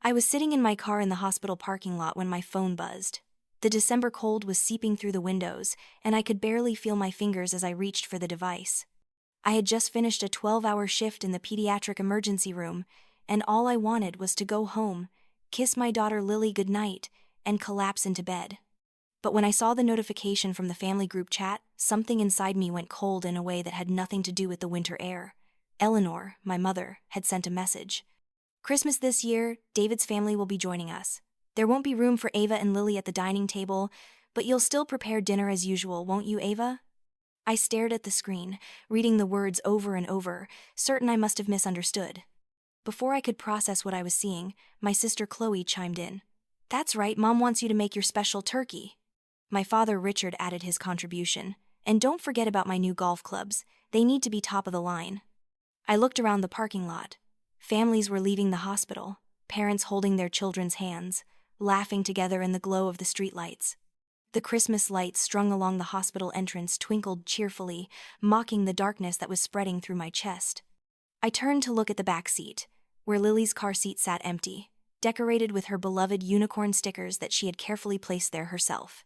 I was sitting in my car in the hospital parking lot when my phone buzzed. The December cold was seeping through the windows, and I could barely feel my fingers as I reached for the device. I had just finished a 12-hour shift in the pediatric emergency room, and all I wanted was to go home, kiss my daughter Lily goodnight, and collapse into bed. But when I saw the notification from the family group chat, something inside me went cold in a way that had nothing to do with the winter air. Eleanor, my mother, had sent a message. "Christmas this year, David's family will be joining us. There won't be room for Ava and Lily at the dining table, but you'll still prepare dinner as usual, won't you, Ava?" I stared at the screen, reading the words over and over, certain I must have misunderstood. Before I could process what I was seeing, my sister Chloe chimed in. "That's right, Mom wants you to make your special turkey." My father Richard added his contribution. "And don't forget about my new golf clubs. They need to be top of the line." I looked around the parking lot. Families were leaving the hospital, parents holding their children's hands, laughing together in the glow of the streetlights. The Christmas lights strung along the hospital entrance twinkled cheerfully, mocking the darkness that was spreading through my chest. I turned to look at the back seat, where Lily's car seat sat empty, decorated with her beloved unicorn stickers that she had carefully placed there herself.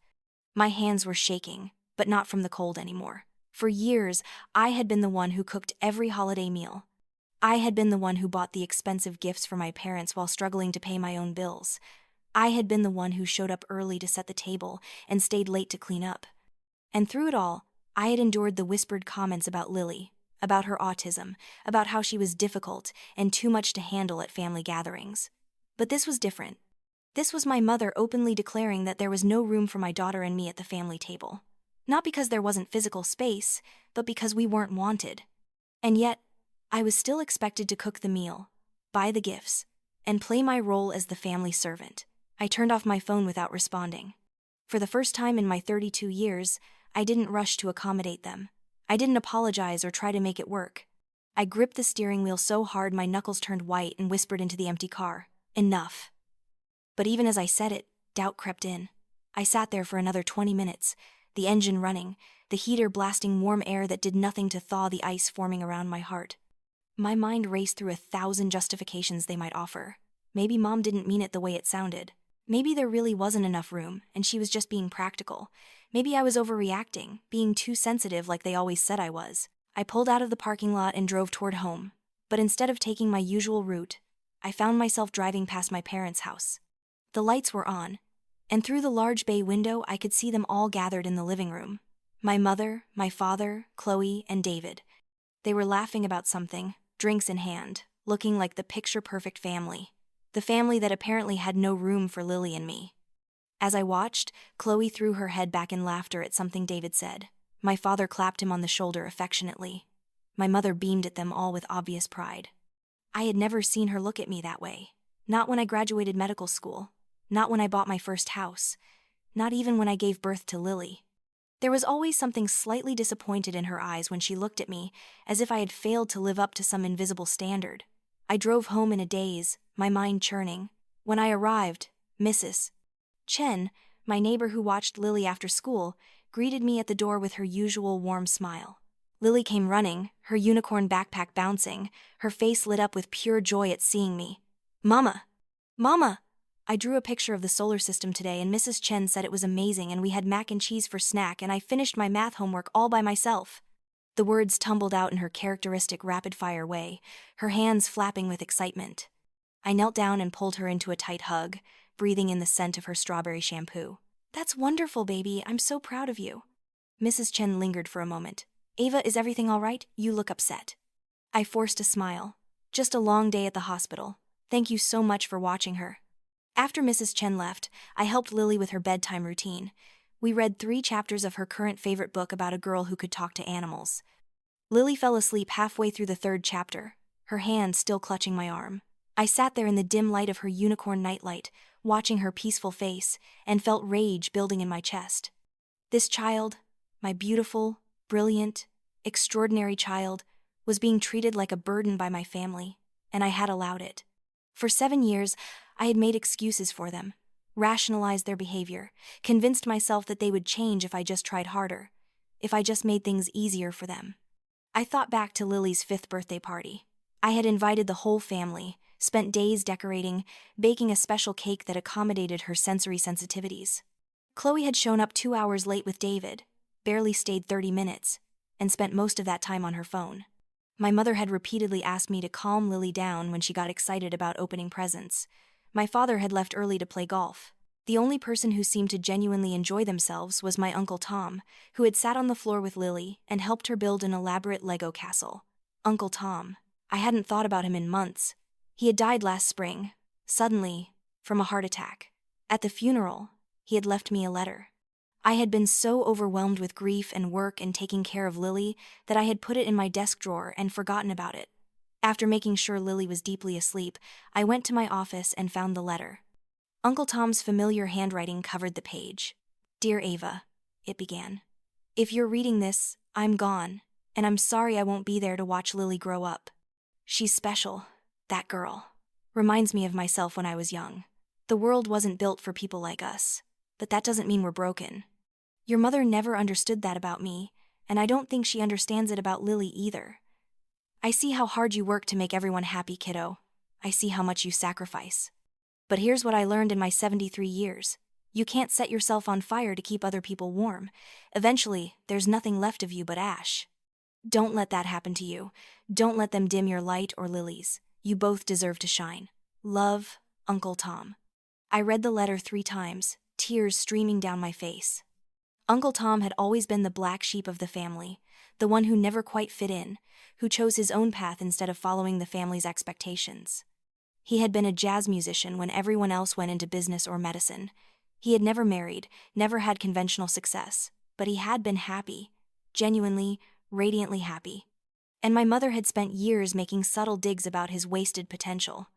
My hands were shaking, but not from the cold anymore. For years, I had been the one who cooked every holiday meal. I had been the one who bought the expensive gifts for my parents while struggling to pay my own bills. I had been the one who showed up early to set the table and stayed late to clean up. And through it all, I had endured the whispered comments about Lily, about her autism, about how she was difficult and too much to handle at family gatherings. But this was different. This was my mother openly declaring that there was no room for my daughter and me at the family table. Not because there wasn't physical space, but because we weren't wanted. And yet, I was still expected to cook the meal, buy the gifts, and play my role as the family servant. I turned off my phone without responding. For the first time in my 32 years, I didn't rush to accommodate them. I didn't apologize or try to make it work. I gripped the steering wheel so hard my knuckles turned white and whispered into the empty car, "Enough." But even as I said it, doubt crept in. I sat there for another 20 minutes, the engine running, the heater blasting warm air that did nothing to thaw the ice forming around my heart. My mind raced through 1,000 justifications they might offer. Maybe Mom didn't mean it the way it sounded. Maybe there really wasn't enough room, and she was just being practical. Maybe I was overreacting, being too sensitive like they always said I was. I pulled out of the parking lot and drove toward home. But instead of taking my usual route, I found myself driving past my parents' house. The lights were on, and through the large bay window I could see them all gathered in the living room. My mother, my father, Chloe, and David. They were laughing about something, drinks in hand, looking like the picture-perfect family. The family that apparently had no room for Lily and me. As I watched, Chloe threw her head back in laughter at something David said. My father clapped him on the shoulder affectionately. My mother beamed at them all with obvious pride. I had never seen her look at me that way. Not when I graduated medical school. Not when I bought my first house. Not even when I gave birth to Lily. There was always something slightly disappointed in her eyes when she looked at me, as if I had failed to live up to some invisible standard. I drove home in a daze, my mind churning. When I arrived, Mrs. Chen, my neighbor who watched Lily after school, greeted me at the door with her usual warm smile. Lily came running, her unicorn backpack bouncing, her face lit up with pure joy at seeing me. "Mama! Mama!" I drew a picture of the solar system today and Mrs. Chen said it was amazing and we had mac and cheese for snack and I finished my math homework all by myself. The words tumbled out in her characteristic rapid-fire way, her hands flapping with excitement. I knelt down and pulled her into a tight hug, breathing in the scent of her strawberry shampoo. "That's wonderful, baby. I'm so proud of you." Mrs. Chen lingered for a moment. "Ava, is everything all right? You look upset." I forced a smile. "Just a long day at the hospital. Thank you so much for watching her." After Mrs. Chen left, I helped Lily with her bedtime routine. We read 3 chapters of her current favorite book about a girl who could talk to animals. Lily fell asleep halfway through the 3rd chapter, her hand still clutching my arm. I sat there in the dim light of her unicorn nightlight, watching her peaceful face, and felt rage building in my chest. This child, my beautiful, brilliant, extraordinary child, was being treated like a burden by my family, and I had allowed it. For 7 years, I had made excuses for them, rationalized their behavior, convinced myself that they would change if I just tried harder, if I just made things easier for them. I thought back to Lily's 5th birthday party. I had invited the whole family, spent days decorating, baking a special cake that accommodated her sensory sensitivities. Chloe had shown up 2 hours late with David, barely stayed 30 minutes, and spent most of that time on her phone. My mother had repeatedly asked me to calm Lily down when she got excited about opening presents. My father had left early to play golf. The only person who seemed to genuinely enjoy themselves was my Uncle Tom, who had sat on the floor with Lily and helped her build an elaborate Lego castle. Uncle Tom. I hadn't thought about him in months. He had died last spring, suddenly, from a heart attack. At the funeral, he had left me a letter. I had been so overwhelmed with grief and work and taking care of Lily that I had put it in my desk drawer and forgotten about it. After making sure Lily was deeply asleep, I went to my office and found the letter. Uncle Tom's familiar handwriting covered the page. "Dear Ava," it began. "If you're reading this, I'm gone, and I'm sorry I won't be there to watch Lily grow up. She's special, that girl. Reminds me of myself when I was young. The world wasn't built for people like us, but that doesn't mean we're broken. Your mother never understood that about me, and I don't think she understands it about Lily either. I see how hard you work to make everyone happy, kiddo. I see how much you sacrifice. But here's what I learned in my 73 years. You can't set yourself on fire to keep other people warm. Eventually, there's nothing left of you but ash. Don't let that happen to you. Don't let them dim your light or Lily's. You both deserve to shine. Love, Uncle Tom." I read the letter 3 times, tears streaming down my face. Uncle Tom had always been the black sheep of the family, the one who never quite fit in, who chose his own path instead of following the family's expectations. He had been a jazz musician when everyone else went into business or medicine. He had never married, never had conventional success, but he had been happy, genuinely, radiantly happy. And my mother had spent years making subtle digs about his wasted potential.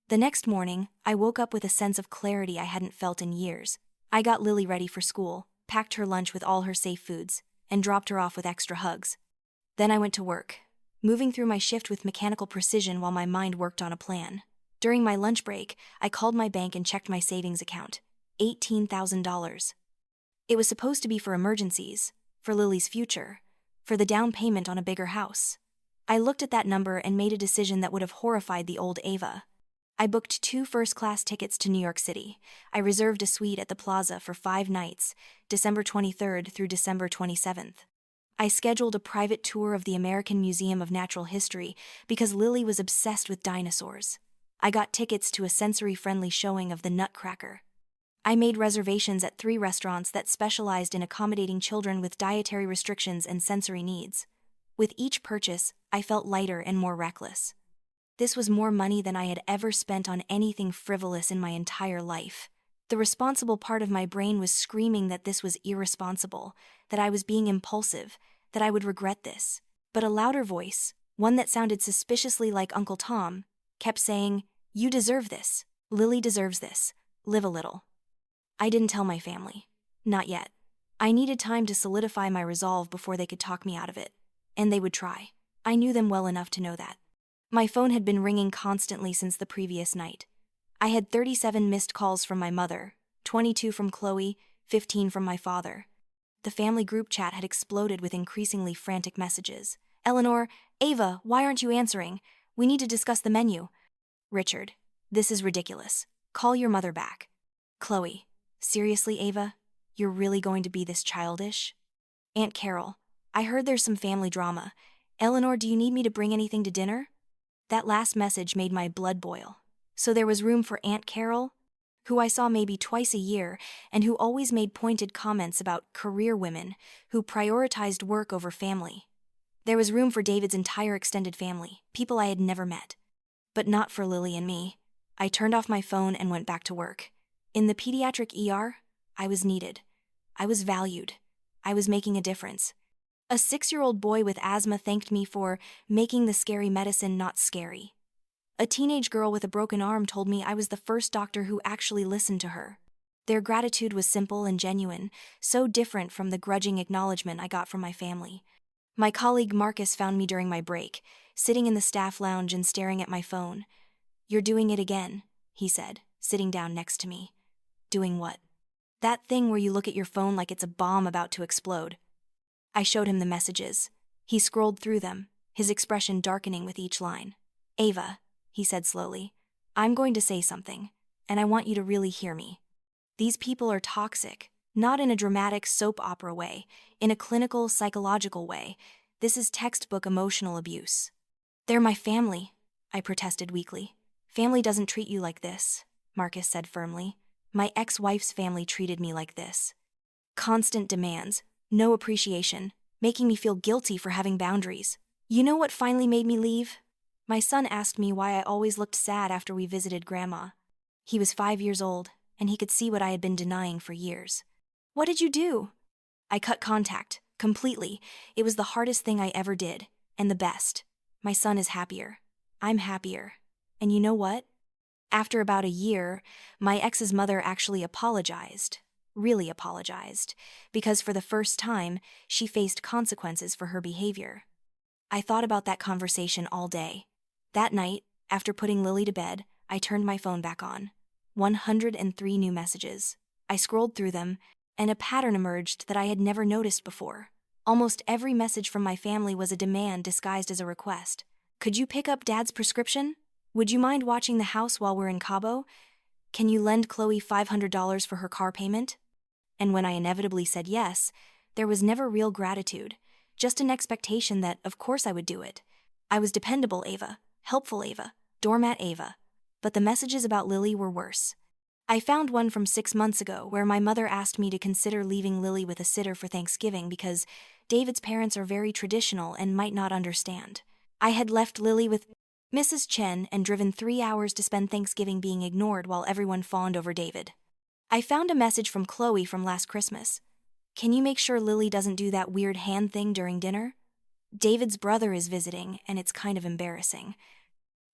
The next morning, I woke up with a sense of clarity I hadn't felt in years. I got Lily ready for school, packed her lunch with all her safe foods, and dropped her off with extra hugs. Then I went to work, moving through my shift with mechanical precision while my mind worked on a plan. During my lunch break, I called my bank and checked my savings account. $18,000. It was supposed to be for emergencies, for Lily's future, for the down payment on a bigger house. I looked at that number and made a decision that would have horrified the old Ava. I booked 2 first-class tickets to New York City. I reserved a suite at the Plaza for 5 nights, December 23rd through December 27th. I scheduled a private tour of the American Museum of Natural History because Lily was obsessed with dinosaurs. I got tickets to a sensory-friendly showing of the Nutcracker. I made reservations at 3 restaurants that specialized in accommodating children with dietary restrictions and sensory needs. With each purchase, I felt lighter and more reckless. This was more money than I had ever spent on anything frivolous in my entire life. The responsible part of my brain was screaming that this was irresponsible, that I was being impulsive, that I would regret this. But a louder voice, one that sounded suspiciously like Uncle Tom, kept saying, "You deserve this. Lily deserves this. Live a little." I didn't tell my family. Not yet. I needed time to solidify my resolve before they could talk me out of it. And they would try. I knew them well enough to know that. My phone had been ringing constantly since the previous night. I had 37 missed calls from my mother, 22 from Chloe, 15 from my father. The family group chat had exploded with increasingly frantic messages. "Eleanor, Ava, why aren't you answering? We need to discuss the menu." "Richard, this is ridiculous. Call your mother back." "Chloe, seriously, Ava? You're really going to be this childish?" "Aunt Carol, I heard there's some family drama. Eleanor, do you need me to bring anything to dinner?" That last message made my blood boil. So there was room for Aunt Carol, who I saw maybe twice a year and who always made pointed comments about career women who prioritized work over family. There was room for David's entire extended family, people I had never met. But not for Lily and me. I turned off my phone and went back to work. In the pediatric ER, I was needed. I was valued. I was making a difference. A 6-year-old boy with asthma thanked me for making the scary medicine not scary. A teenage girl with a broken arm told me I was the first doctor who actually listened to her. Their gratitude was simple and genuine, so different from the grudging acknowledgement I got from my family. My colleague Marcus found me during my break, sitting in the staff lounge and staring at my phone. "You're doing it again," he said, sitting down next to me. "Doing what?" "That thing where you look at your phone like it's a bomb about to explode." I showed him the messages. He scrolled through them, his expression darkening with each line. "Ava," he said slowly, I'm going to say something, and I want you to really hear me. These people are toxic, not in a dramatic soap opera way, in a clinical, psychological way. This is textbook emotional abuse. They're my family, I protested weakly. Family doesn't treat you like this, Marcus said firmly. My ex-wife's family treated me like this. Constant demands, no appreciation, making me feel guilty for having boundaries. You know what finally made me leave? My son asked me why I always looked sad after we visited Grandma. He was 5 years old, and he could see what I had been denying for years. What did you do? I cut contact, completely. It was the hardest thing I ever did, and the best. My son is happier. I'm happier. And you know what? After about a year, my ex's mother actually apologized. Really apologized. Because for the first time, she faced consequences for her behavior. I thought about that conversation all day. That night, after putting Lily to bed, I turned my phone back on. 103 new messages. I scrolled through them, and a pattern emerged that I had never noticed before. Almost every message from my family was a demand disguised as a request. Could you pick up Dad's prescription? Would you mind watching the house while we're in Cabo? Can you lend Chloe $500 for her car payment? And when I inevitably said yes, there was never real gratitude, just an expectation that, of course, I would do it. I was dependable Ava, helpful Ava, doormat Ava. But the messages about Lily were worse. I found one from 6 months ago where my mother asked me to consider leaving Lily with a sitter for Thanksgiving because David's parents are very traditional and might not understand. I had left Lily with Mrs. Chen and driven 3 hours to spend Thanksgiving being ignored while everyone fawned over David. I found a message from Chloe from last Christmas. Can you make sure Lily doesn't do that weird hand thing during dinner? David's brother is visiting, and it's kind of embarrassing.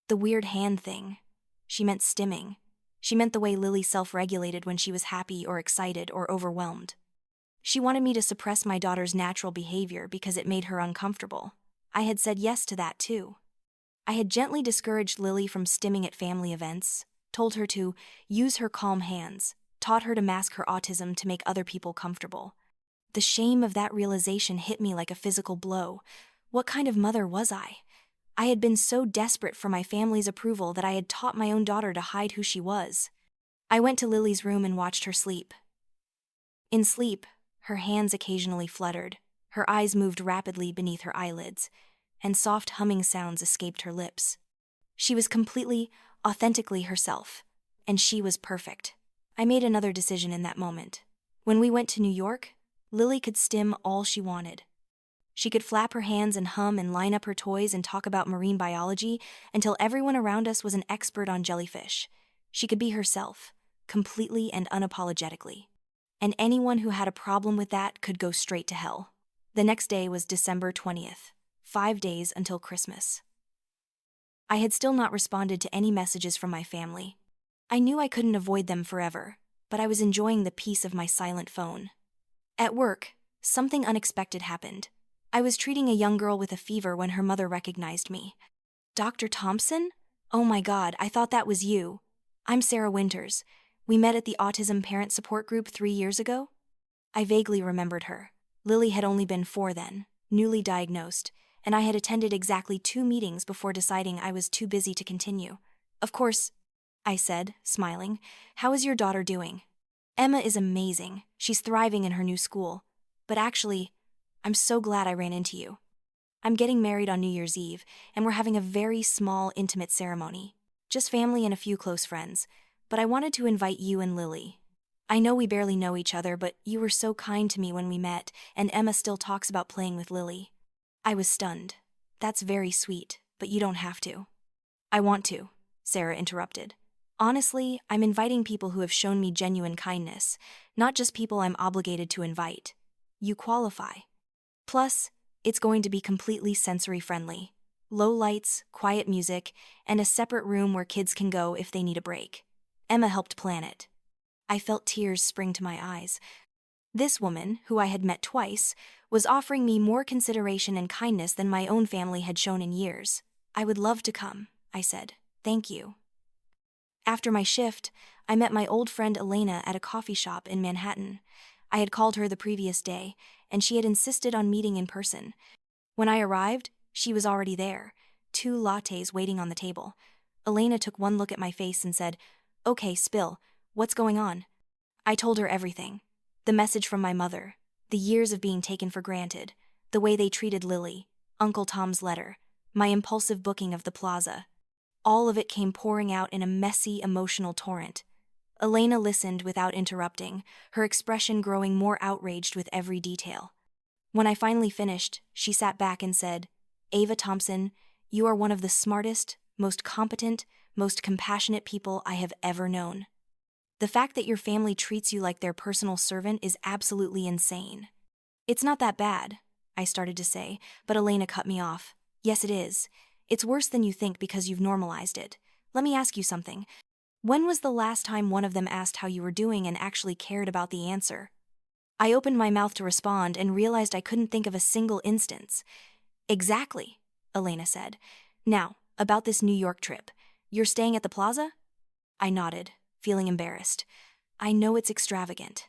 The weird hand thing. She meant stimming. She meant the way Lily self-regulated when she was happy or excited or overwhelmed. She wanted me to suppress my daughter's natural behavior because it made her uncomfortable. I had said yes to that too. I had gently discouraged Lily from stimming at family events, told her to use her calm hands, taught her to mask her autism to make other people comfortable. The shame of that realization hit me like a physical blow. What kind of mother was I? I had been so desperate for my family's approval that I had taught my own daughter to hide who she was. I went to Lily's room and watched her sleep. In sleep, her hands occasionally fluttered, her eyes moved rapidly beneath her eyelids, and soft humming sounds escaped her lips. She was completely, authentically herself, and she was perfect. I made another decision in that moment. When we went to New York, Lily could stim all she wanted. She could flap her hands and hum and line up her toys and talk about marine biology until everyone around us was an expert on jellyfish. She could be herself, completely and unapologetically. And anyone who had a problem with that could go straight to hell. The next day was December 20th, 5 days until Christmas. I had still not responded to any messages from my family. I knew I couldn't avoid them forever, but I was enjoying the peace of my silent phone. At work, something unexpected happened. I was treating a young girl with a fever when her mother recognized me. Dr. Thompson? Oh my God, I thought that was you. I'm Sarah Winters. We met at the Autism Parent Support Group 3 years ago? I vaguely remembered her. Lily had only been 4 then, newly diagnosed, and I had attended exactly 2 meetings before deciding I was too busy to continue. Of course, I said, smiling. How is your daughter doing? Emma is amazing. She's thriving in her new school. But actually, I'm so glad I ran into you. I'm getting married on New Year's Eve, and we're having a very small, intimate ceremony. Just family and a few close friends. But I wanted to invite you and Lily. I know we barely know each other, but you were so kind to me when we met, and Emma still talks about playing with Lily. I was stunned. That's very sweet, but you don't have to. I want to, Sarah interrupted. Honestly, I'm inviting people who have shown me genuine kindness, not just people I'm obligated to invite. You qualify. Plus, it's going to be completely sensory-friendly. Low lights, quiet music, and a separate room where kids can go if they need a break. Emma helped plan it. I felt tears spring to my eyes. This woman, who I had met twice, was offering me more consideration and kindness than my own family had shown in years. I would love to come, I said. Thank you. After my shift, I met my old friend Elena at a coffee shop in Manhattan. I had called her the previous day, and she had insisted on meeting in person. When I arrived, she was already there, 2 lattes waiting on the table. Elena took one look at my face and said, "Okay, spill. What's going on?" I told her everything. The message from my mother, the years of being taken for granted, the way they treated Lily, Uncle Tom's letter, my impulsive booking of the plaza. All of it came pouring out in a messy, emotional torrent. Elena listened without interrupting, her expression growing more outraged with every detail. When I finally finished, she sat back and said, "Ava Thompson, you are one of the smartest, most competent, most compassionate people I have ever known. The fact that your family treats you like their personal servant is absolutely insane." "It's not that bad," I started to say, but Elena cut me off. "Yes, it is. It's worse than you think because you've normalized it. Let me ask you something. When was the last time one of them asked how you were doing and actually cared about the answer?" I opened my mouth to respond and realized I couldn't think of a single instance. "Exactly," Elena said. "Now, about this New York trip. You're staying at the plaza?" I nodded, feeling embarrassed. "I know it's extravagant."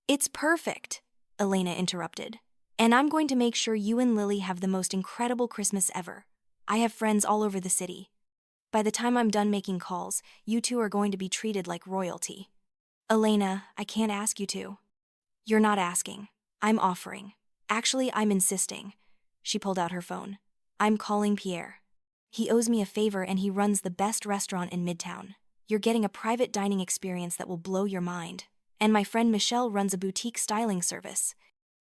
"It's perfect," Elena interrupted. "And I'm going to make sure you and Lily have the most incredible Christmas ever. I have friends all over the city. By the time I'm done making calls, you two are going to be treated like royalty." "Elena, I can't ask you to." "You're not asking. I'm offering. Actually, I'm insisting." She pulled out her phone. "I'm calling Pierre. He owes me a favor and he runs the best restaurant in Midtown. You're getting a private dining experience that will blow your mind. And my friend Michelle runs a boutique styling service.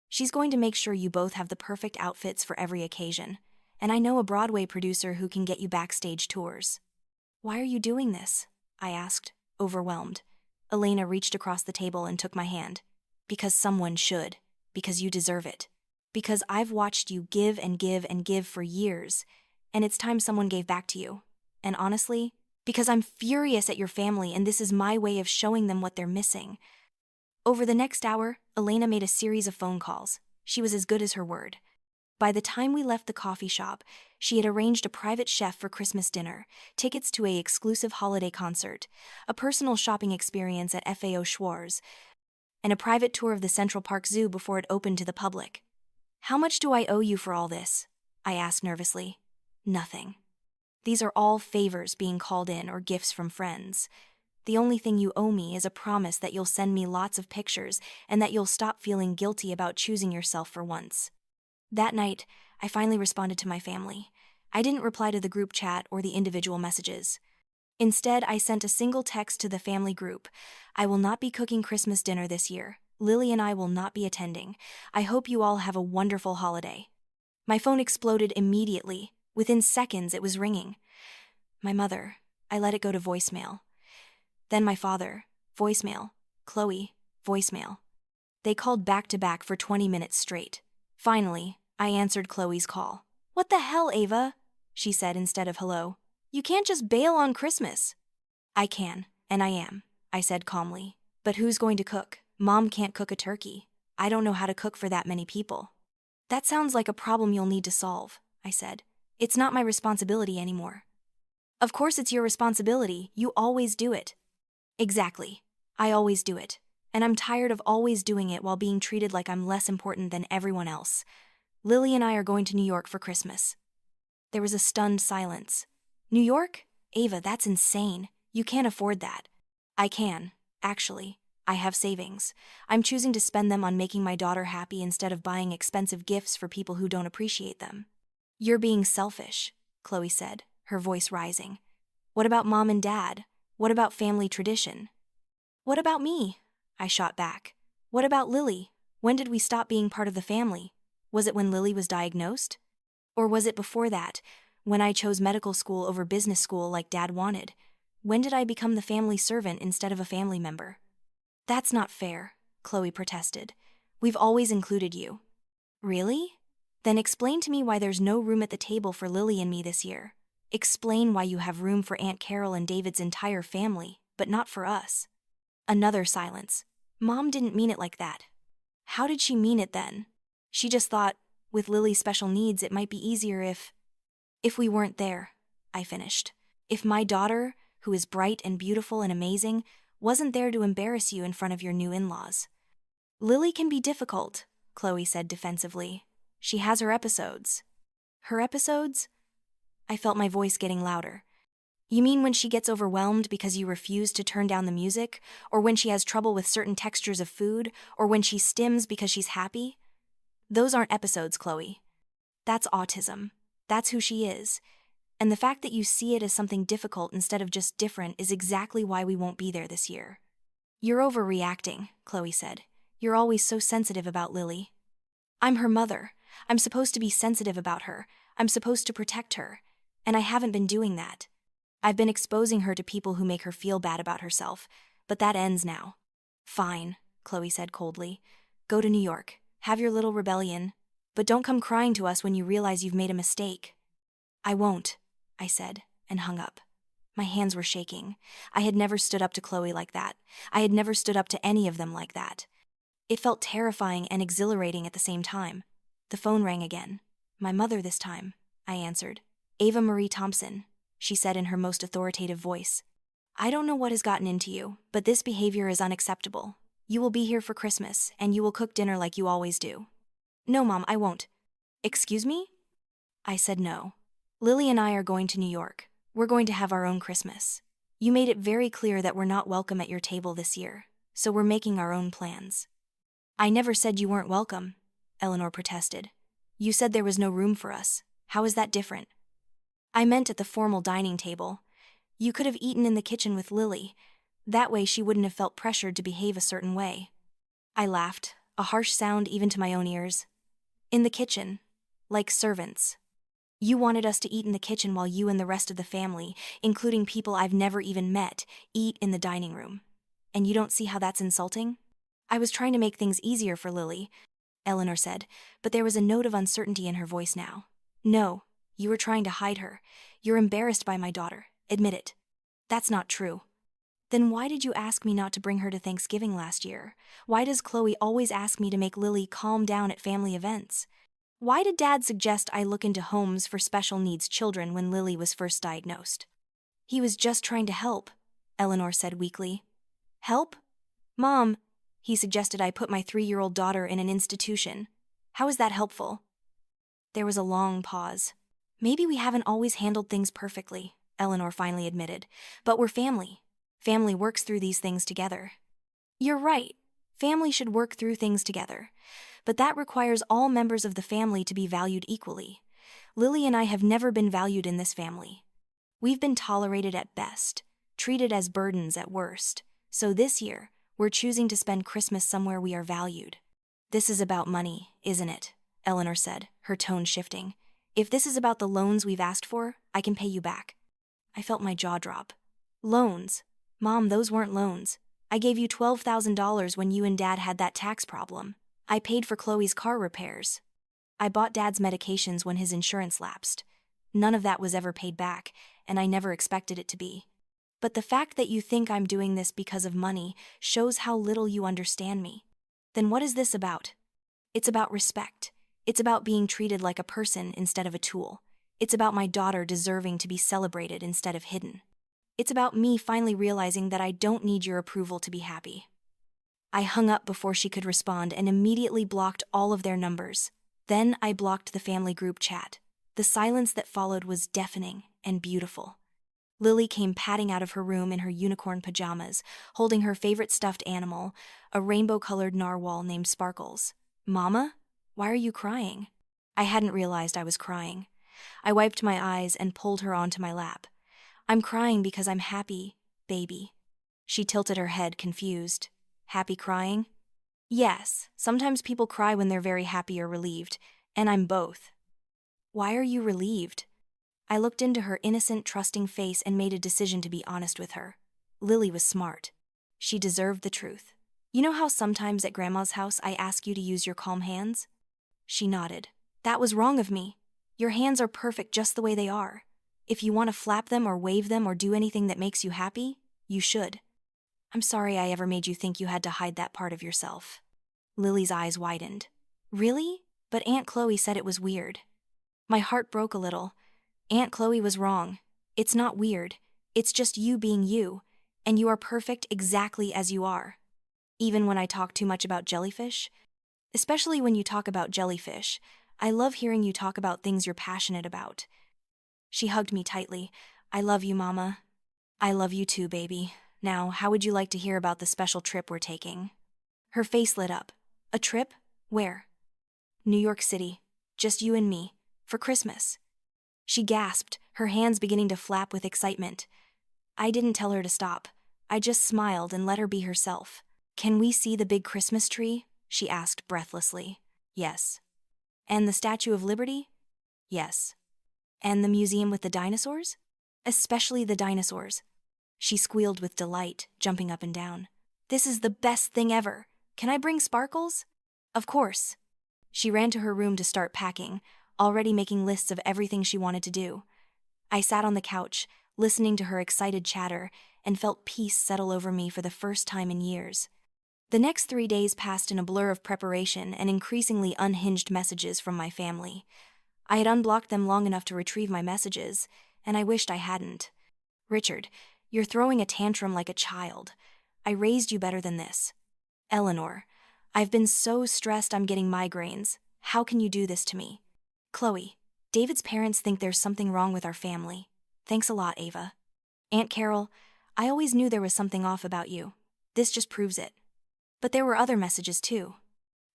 She's going to make sure you both have the perfect outfits for every occasion. And I know a Broadway producer who can get you backstage tours." "Why are you doing this?" I asked, overwhelmed. Elena reached across the table and took my hand. "Because someone should. Because you deserve it. Because I've watched you give and give and give for years, and it's time someone gave back to you. And honestly, because I'm furious at your family and this is my way of showing them what they're missing." Over the next hour, Elena made a series of phone calls. She was as good as her word. By the time we left the coffee shop, she had arranged a private chef for Christmas dinner, tickets to an exclusive holiday concert, a personal shopping experience at FAO Schwarz, and a private tour of the Central Park Zoo before it opened to the public. "How much do I owe you for all this?" I asked nervously. "Nothing. These are all favors being called in or gifts from friends. The only thing you owe me is a promise that you'll send me lots of pictures and that you'll stop feeling guilty about choosing yourself for once." That night, I finally responded to my family. I didn't reply to the group chat or the individual messages. Instead, I sent a single text to the family group. "I will not be cooking Christmas dinner this year. Lily and I will not be attending. I hope you all have a wonderful holiday." My phone exploded immediately. Within seconds, it was ringing. My mother. I let it go to voicemail. Then my father. Voicemail. Chloe. Voicemail. They called back to back for 20 minutes straight. Finally, I answered Chloe's call. "What the hell, Ava?" she said instead of hello. "You can't just bail on Christmas." "I can, and I am," I said calmly. "But who's going to cook? Mom can't cook a turkey. I don't know how to cook for that many people." "That sounds like a problem you'll need to solve," I said. "It's not my responsibility anymore." "Of course it's your responsibility. You always do it." "Exactly. I always do it. And I'm tired of always doing it while being treated like I'm less important than everyone else. Lily and I are going to New York for Christmas." There was a stunned silence. "New York? Ava, that's insane. You can't afford that." "I can, actually. I have savings. I'm choosing to spend them on making my daughter happy instead of buying expensive gifts for people who don't appreciate them." "You're being selfish," Chloe said, her voice rising. "What about Mom and Dad? What about family tradition?" "What about me?" I shot back. "What about Lily? When did we stop being part of the family? Was it when Lily was diagnosed? Or was it before that, when I chose medical school over business school like Dad wanted? When did I become the family servant instead of a family member?" "That's not fair," Chloe protested. "We've always included you." "Really? Then explain to me why there's no room at the table for Lily and me this year. Explain why you have room for Aunt Carol and David's entire family, but not for us." Another silence. Mom didn't mean it like that. How did she mean it then? She just thought, with Lily's special needs, it might be easier if we weren't there, I finished. If my daughter, who is bright and beautiful and amazing, wasn't there to embarrass you in front of your new in-laws. "Lily can be difficult," Chloe said defensively. "She has her episodes." "Her episodes?" I felt my voice getting louder. You mean when she gets overwhelmed because you refuse to turn down the music, or when she has trouble with certain textures of food, or when she stims because she's happy? Those aren't episodes, Chloe. That's autism. That's who she is. And the fact that you see it as something difficult instead of just different is exactly why we won't be there this year. You're overreacting, Chloe said. You're always so sensitive about Lily. I'm her mother. I'm supposed to be sensitive about her. I'm supposed to protect her. And I haven't been doing that. I've been exposing her to people who make her feel bad about herself, but that ends now. Fine, Chloe said coldly. Go to New York. Have your little rebellion. But don't come crying to us when you realize you've made a mistake. I won't, I said, and hung up. My hands were shaking. I had never stood up to Chloe like that. I had never stood up to any of them like that. It felt terrifying and exhilarating at the same time. The phone rang again. My mother this time, I answered. Ava Marie Thompson, she said in her most authoritative voice. I don't know what has gotten into you, but this behavior is unacceptable. You will be here for Christmas, and you will cook dinner like you always do. No, Mom, I won't. Excuse me? I said no. Lily and I are going to New York. We're going to have our own Christmas. You made it very clear that we're not welcome at your table this year, so we're making our own plans. I never said you weren't welcome, Eleanor protested. You said there was no room for us. How is that different? I meant at the formal dining table. You could have eaten in the kitchen with Lily. That way she wouldn't have felt pressured to behave a certain way. I laughed, a harsh sound even to my own ears. In the kitchen, like servants. You wanted us to eat in the kitchen while you and the rest of the family, including people I've never even met, eat in the dining room. And you don't see how that's insulting? I was trying to make things easier for Lily, Eleanor said, but there was a note of uncertainty in her voice now. No, you were trying to hide her. You're embarrassed by my daughter. Admit it. That's not true. Then why did you ask me not to bring her to Thanksgiving last year? Why does Chloe always ask me to make Lily calm down at family events? Why did Dad suggest I look into homes for special needs children when Lily was first diagnosed? He was just trying to help, Eleanor said weakly. Help? Mom, he suggested I put my 3-year-old daughter in an institution. How is that helpful? There was a long pause. Maybe we haven't always handled things perfectly, Eleanor finally admitted, but we're family. Family works through these things together. You're right. Family should work through things together. But that requires all members of the family to be valued equally. Lily and I have never been valued in this family. We've been tolerated at best, treated as burdens at worst. So this year, we're choosing to spend Christmas somewhere we are valued. This is about money, isn't it? Eleanor said, her tone shifting. If this is about the loans we've asked for, I can pay you back. I felt my jaw drop. Loans? Mom, those weren't loans. I gave you $12,000 when you and Dad had that tax problem. I paid for Chloe's car repairs. I bought Dad's medications when his insurance lapsed. None of that was ever paid back, and I never expected it to be. But the fact that you think I'm doing this because of money shows how little you understand me. Then what is this about? It's about respect. It's about being treated like a person instead of a tool. It's about my daughter deserving to be celebrated instead of hidden. It's about me finally realizing that I don't need your approval to be happy. I hung up before she could respond and immediately blocked all of their numbers. Then I blocked the family group chat. The silence that followed was deafening and beautiful. Lily came padding out of her room in her unicorn pajamas, holding her favorite stuffed animal, a rainbow-colored narwhal named Sparkles. Mama? Why are you crying? I hadn't realized I was crying. I wiped my eyes and pulled her onto my lap. I'm crying because I'm happy, baby. She tilted her head, confused. Happy crying? Yes, sometimes people cry when they're very happy or relieved, and I'm both. Why are you relieved? I looked into her innocent, trusting face and made a decision to be honest with her. Lily was smart. She deserved the truth. You know how sometimes at Grandma's house I ask you to use your calm hands? She nodded. That was wrong of me. Your hands are perfect just the way they are. If you want to flap them or wave them or do anything that makes you happy, you should. I'm sorry I ever made you think you had to hide that part of yourself. Lily's eyes widened. Really? But Aunt Chloe said it was weird. My heart broke a little. Aunt Chloe was wrong. It's not weird. It's just you being you, and you are perfect exactly as you are. Even when I talk too much about jellyfish? Especially when you talk about jellyfish, I love hearing you talk about things you're passionate about. She hugged me tightly. I love you, Mama. I love you too, baby. Now, how would you like to hear about the special trip we're taking? Her face lit up. A trip? Where? New York City. Just you and me. For Christmas. She gasped, her hands beginning to flap with excitement. I didn't tell her to stop. I just smiled and let her be herself. Can we see the big Christmas tree? She asked breathlessly. Yes. And the Statue of Liberty? Yes. And the museum with the dinosaurs? Especially the dinosaurs. She squealed with delight, jumping up and down. This is the best thing ever. Can I bring sparkles? Of course. She ran to her room to start packing, already making lists of everything she wanted to do. I sat on the couch, listening to her excited chatter, and felt peace settle over me for the first time in years. The next 3 days passed in a blur of preparation and increasingly unhinged messages from my family. I had unblocked them long enough to retrieve my messages, and I wished I hadn't. Richard, you're throwing a tantrum like a child. I raised you better than this. Eleanor, I've been so stressed I'm getting migraines. How can you do this to me? Chloe, David's parents think there's something wrong with our family. Thanks a lot, Ava. Aunt Carol, I always knew there was something off about you. This just proves it. But there were other messages too.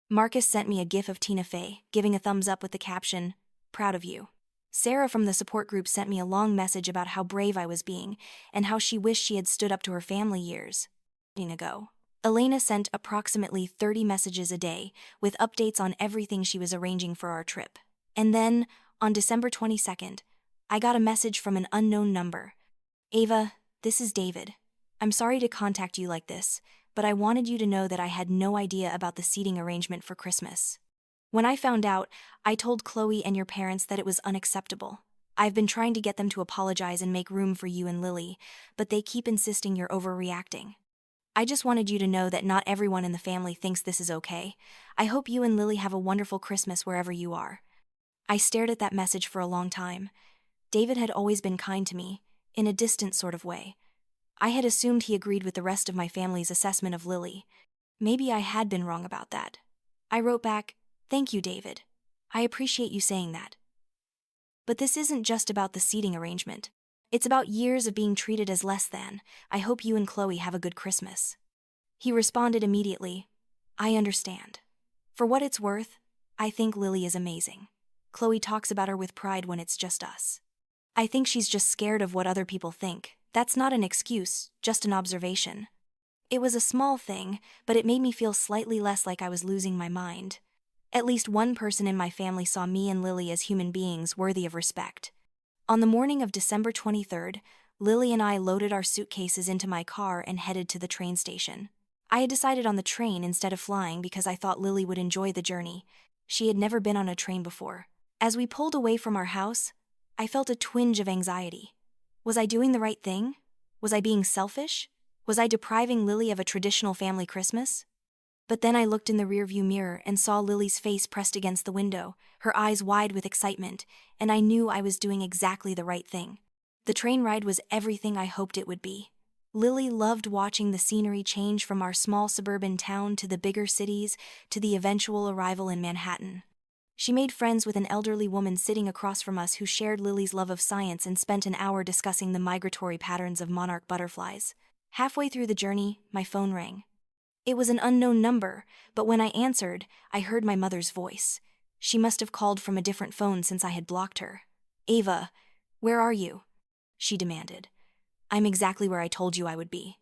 Marcus sent me a gif of Tina Fey, giving a thumbs up with the caption, "Proud of you." Sarah from the support group sent me a long message about how brave I was being, and how she wished she had stood up to her family years ago. Elena sent approximately 30 messages a day, with updates on everything she was arranging for our trip. And then, on December 22nd, I got a message from an unknown number. Ava, this is David. I'm sorry to contact you like this, but I wanted you to know that I had no idea about the seating arrangement for Christmas. When I found out, I told Chloe and your parents that it was unacceptable. I've been trying to get them to apologize and make room for you and Lily, but they keep insisting you're overreacting. I just wanted you to know that not everyone in the family thinks this is okay. I hope you and Lily have a wonderful Christmas wherever you are. I stared at that message for a long time. David had always been kind to me, in a distant sort of way. I had assumed he agreed with the rest of my family's assessment of Lily. Maybe I had been wrong about that. I wrote back, "Thank you, David. I appreciate you saying that. But this isn't just about the seating arrangement. It's about years of being treated as less than. I hope you and Chloe have a good Christmas." He responded immediately, "I understand. For what it's worth, I think Lily is amazing. Chloe talks about her with pride when it's just us. I think she's just scared of what other people think. That's not an excuse, just an observation." It was a small thing, but it made me feel slightly less like I was losing my mind. At least one person in my family saw me and Lily as human beings worthy of respect. On the morning of December 23rd, Lily and I loaded our suitcases into my car and headed to the train station. I had decided on the train instead of flying because I thought Lily would enjoy the journey. She had never been on a train before. As we pulled away from our house, I felt a twinge of anxiety. Was I doing the right thing? Was I being selfish? Was I depriving Lily of a traditional family Christmas? But then I looked in the rearview mirror and saw Lily's face pressed against the window, her eyes wide with excitement, and I knew I was doing exactly the right thing. The train ride was everything I hoped it would be. Lily loved watching the scenery change from our small suburban town to the bigger cities to the eventual arrival in Manhattan. She made friends with an elderly woman sitting across from us who shared Lily's love of science and spent an hour discussing the migratory patterns of monarch butterflies. Halfway through the journey, my phone rang. It was an unknown number, but when I answered, I heard my mother's voice. She must have called from a different phone since I had blocked her. "Ava, where are you?" she demanded. "I'm exactly where I told you I would be.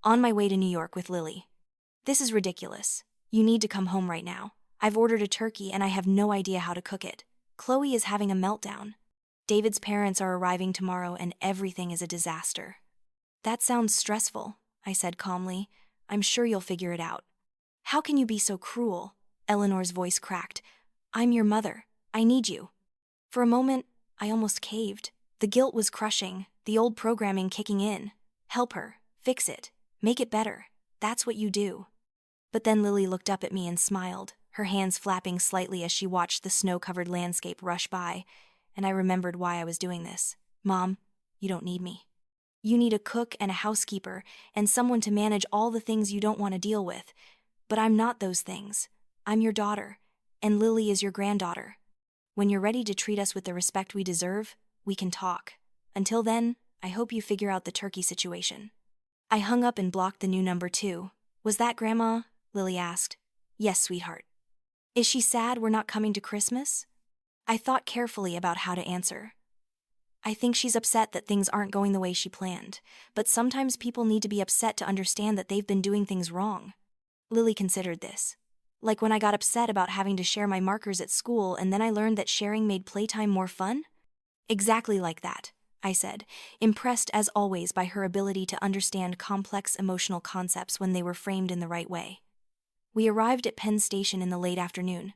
On my way to New York with Lily." "This is ridiculous. You need to come home right now. I've ordered a turkey and I have no idea how to cook it. Chloe is having a meltdown. David's parents are arriving tomorrow and everything is a disaster." "That sounds stressful," I said calmly. "I'm sure you'll figure it out." "How can you be so cruel?" Eleanor's voice cracked. "I'm your mother. I need you." For a moment, I almost caved. The guilt was crushing, the old programming kicking in. Help her, fix it, make it better. That's what you do. But then Lily looked up at me and smiled, her hands flapping slightly as she watched the snow-covered landscape rush by, and I remembered why I was doing this. "Mom, you don't need me. You need a cook and a housekeeper and someone to manage all the things you don't want to deal with. But I'm not those things. I'm your daughter, and Lily is your granddaughter. When you're ready to treat us with the respect we deserve, we can talk. Until then, I hope you figure out the turkey situation. I hung up and blocked the new number too. Was that Grandma? Lily asked. Yes, sweetheart. Is she sad we're not coming to Christmas? I thought carefully about how to answer. I think she's upset that things aren't going the way she planned, but sometimes people need to be upset to understand that they've been doing things wrong. Lily considered this. Like when I got upset about having to share my markers at school and then I learned that sharing made playtime more fun? Exactly like that, I said, impressed as always by her ability to understand complex emotional concepts when they were framed in the right way. We arrived at Penn Station in the late afternoon.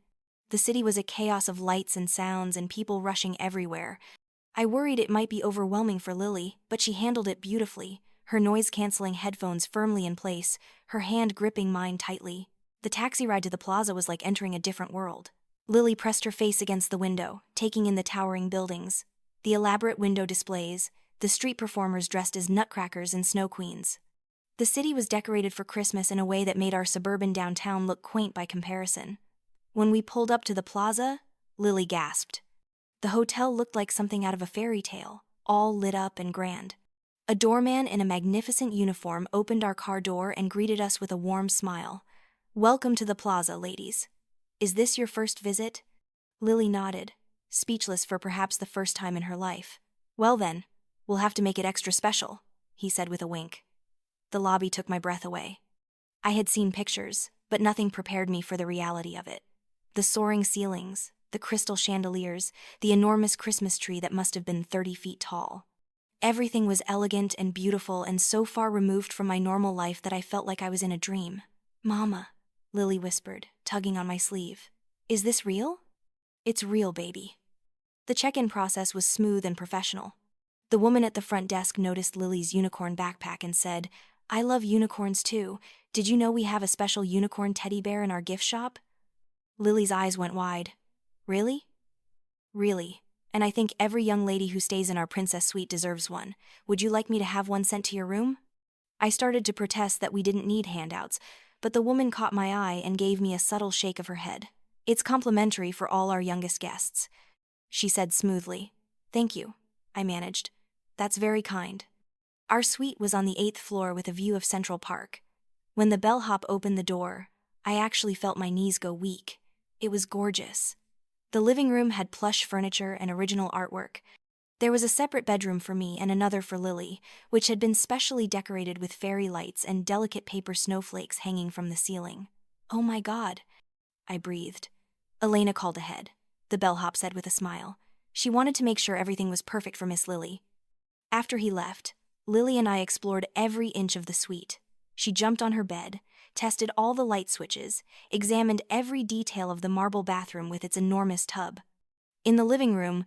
The city was a chaos of lights and sounds and people rushing everywhere. I worried it might be overwhelming for Lily, but she handled it beautifully, her noise-canceling headphones firmly in place, her hand gripping mine tightly. The taxi ride to the plaza was like entering a different world. Lily pressed her face against the window, taking in the towering buildings, the elaborate window displays, the street performers dressed as nutcrackers and snow queens. The city was decorated for Christmas in a way that made our suburban downtown look quaint by comparison. When we pulled up to the plaza, Lily gasped. The hotel looked like something out of a fairy tale, all lit up and grand. A doorman in a magnificent uniform opened our car door and greeted us with a warm smile. Welcome to the plaza, ladies. Is this your first visit? Lily nodded, speechless for perhaps the first time in her life. Well then, we'll have to make it extra special, he said with a wink. The lobby took my breath away. I had seen pictures, but nothing prepared me for the reality of it. The soaring ceilings, the crystal chandeliers, the enormous Christmas tree that must have been 30 feet tall. Everything was elegant and beautiful and so far removed from my normal life that I felt like I was in a dream. Mama, Lily whispered, tugging on my sleeve. Is this real? It's real, baby. The check-in process was smooth and professional. The woman at the front desk noticed Lily's unicorn backpack and said, I love unicorns too. Did you know we have a special unicorn teddy bear in our gift shop? Lily's eyes went wide. Really? Really. And I think every young lady who stays in our princess suite deserves one. Would you like me to have one sent to your room? I started to protest that we didn't need handouts, but the woman caught my eye and gave me a subtle shake of her head. It's complimentary for all our youngest guests, she said smoothly. Thank you, I managed. That's very kind. Our suite was on the 8th floor with a view of Central Park. When the bellhop opened the door, I actually felt my knees go weak. It was gorgeous. The living room had plush furniture and original artwork. There was a separate bedroom for me and another for Lily, which had been specially decorated with fairy lights and delicate paper snowflakes hanging from the ceiling. Oh my God, I breathed. Elena called ahead, the bellhop said with a smile. She wanted to make sure everything was perfect for Miss Lily. After he left, Lily and I explored every inch of the suite. She jumped on her bed, tested all the light switches, examined every detail of the marble bathroom with its enormous tub. In the living room,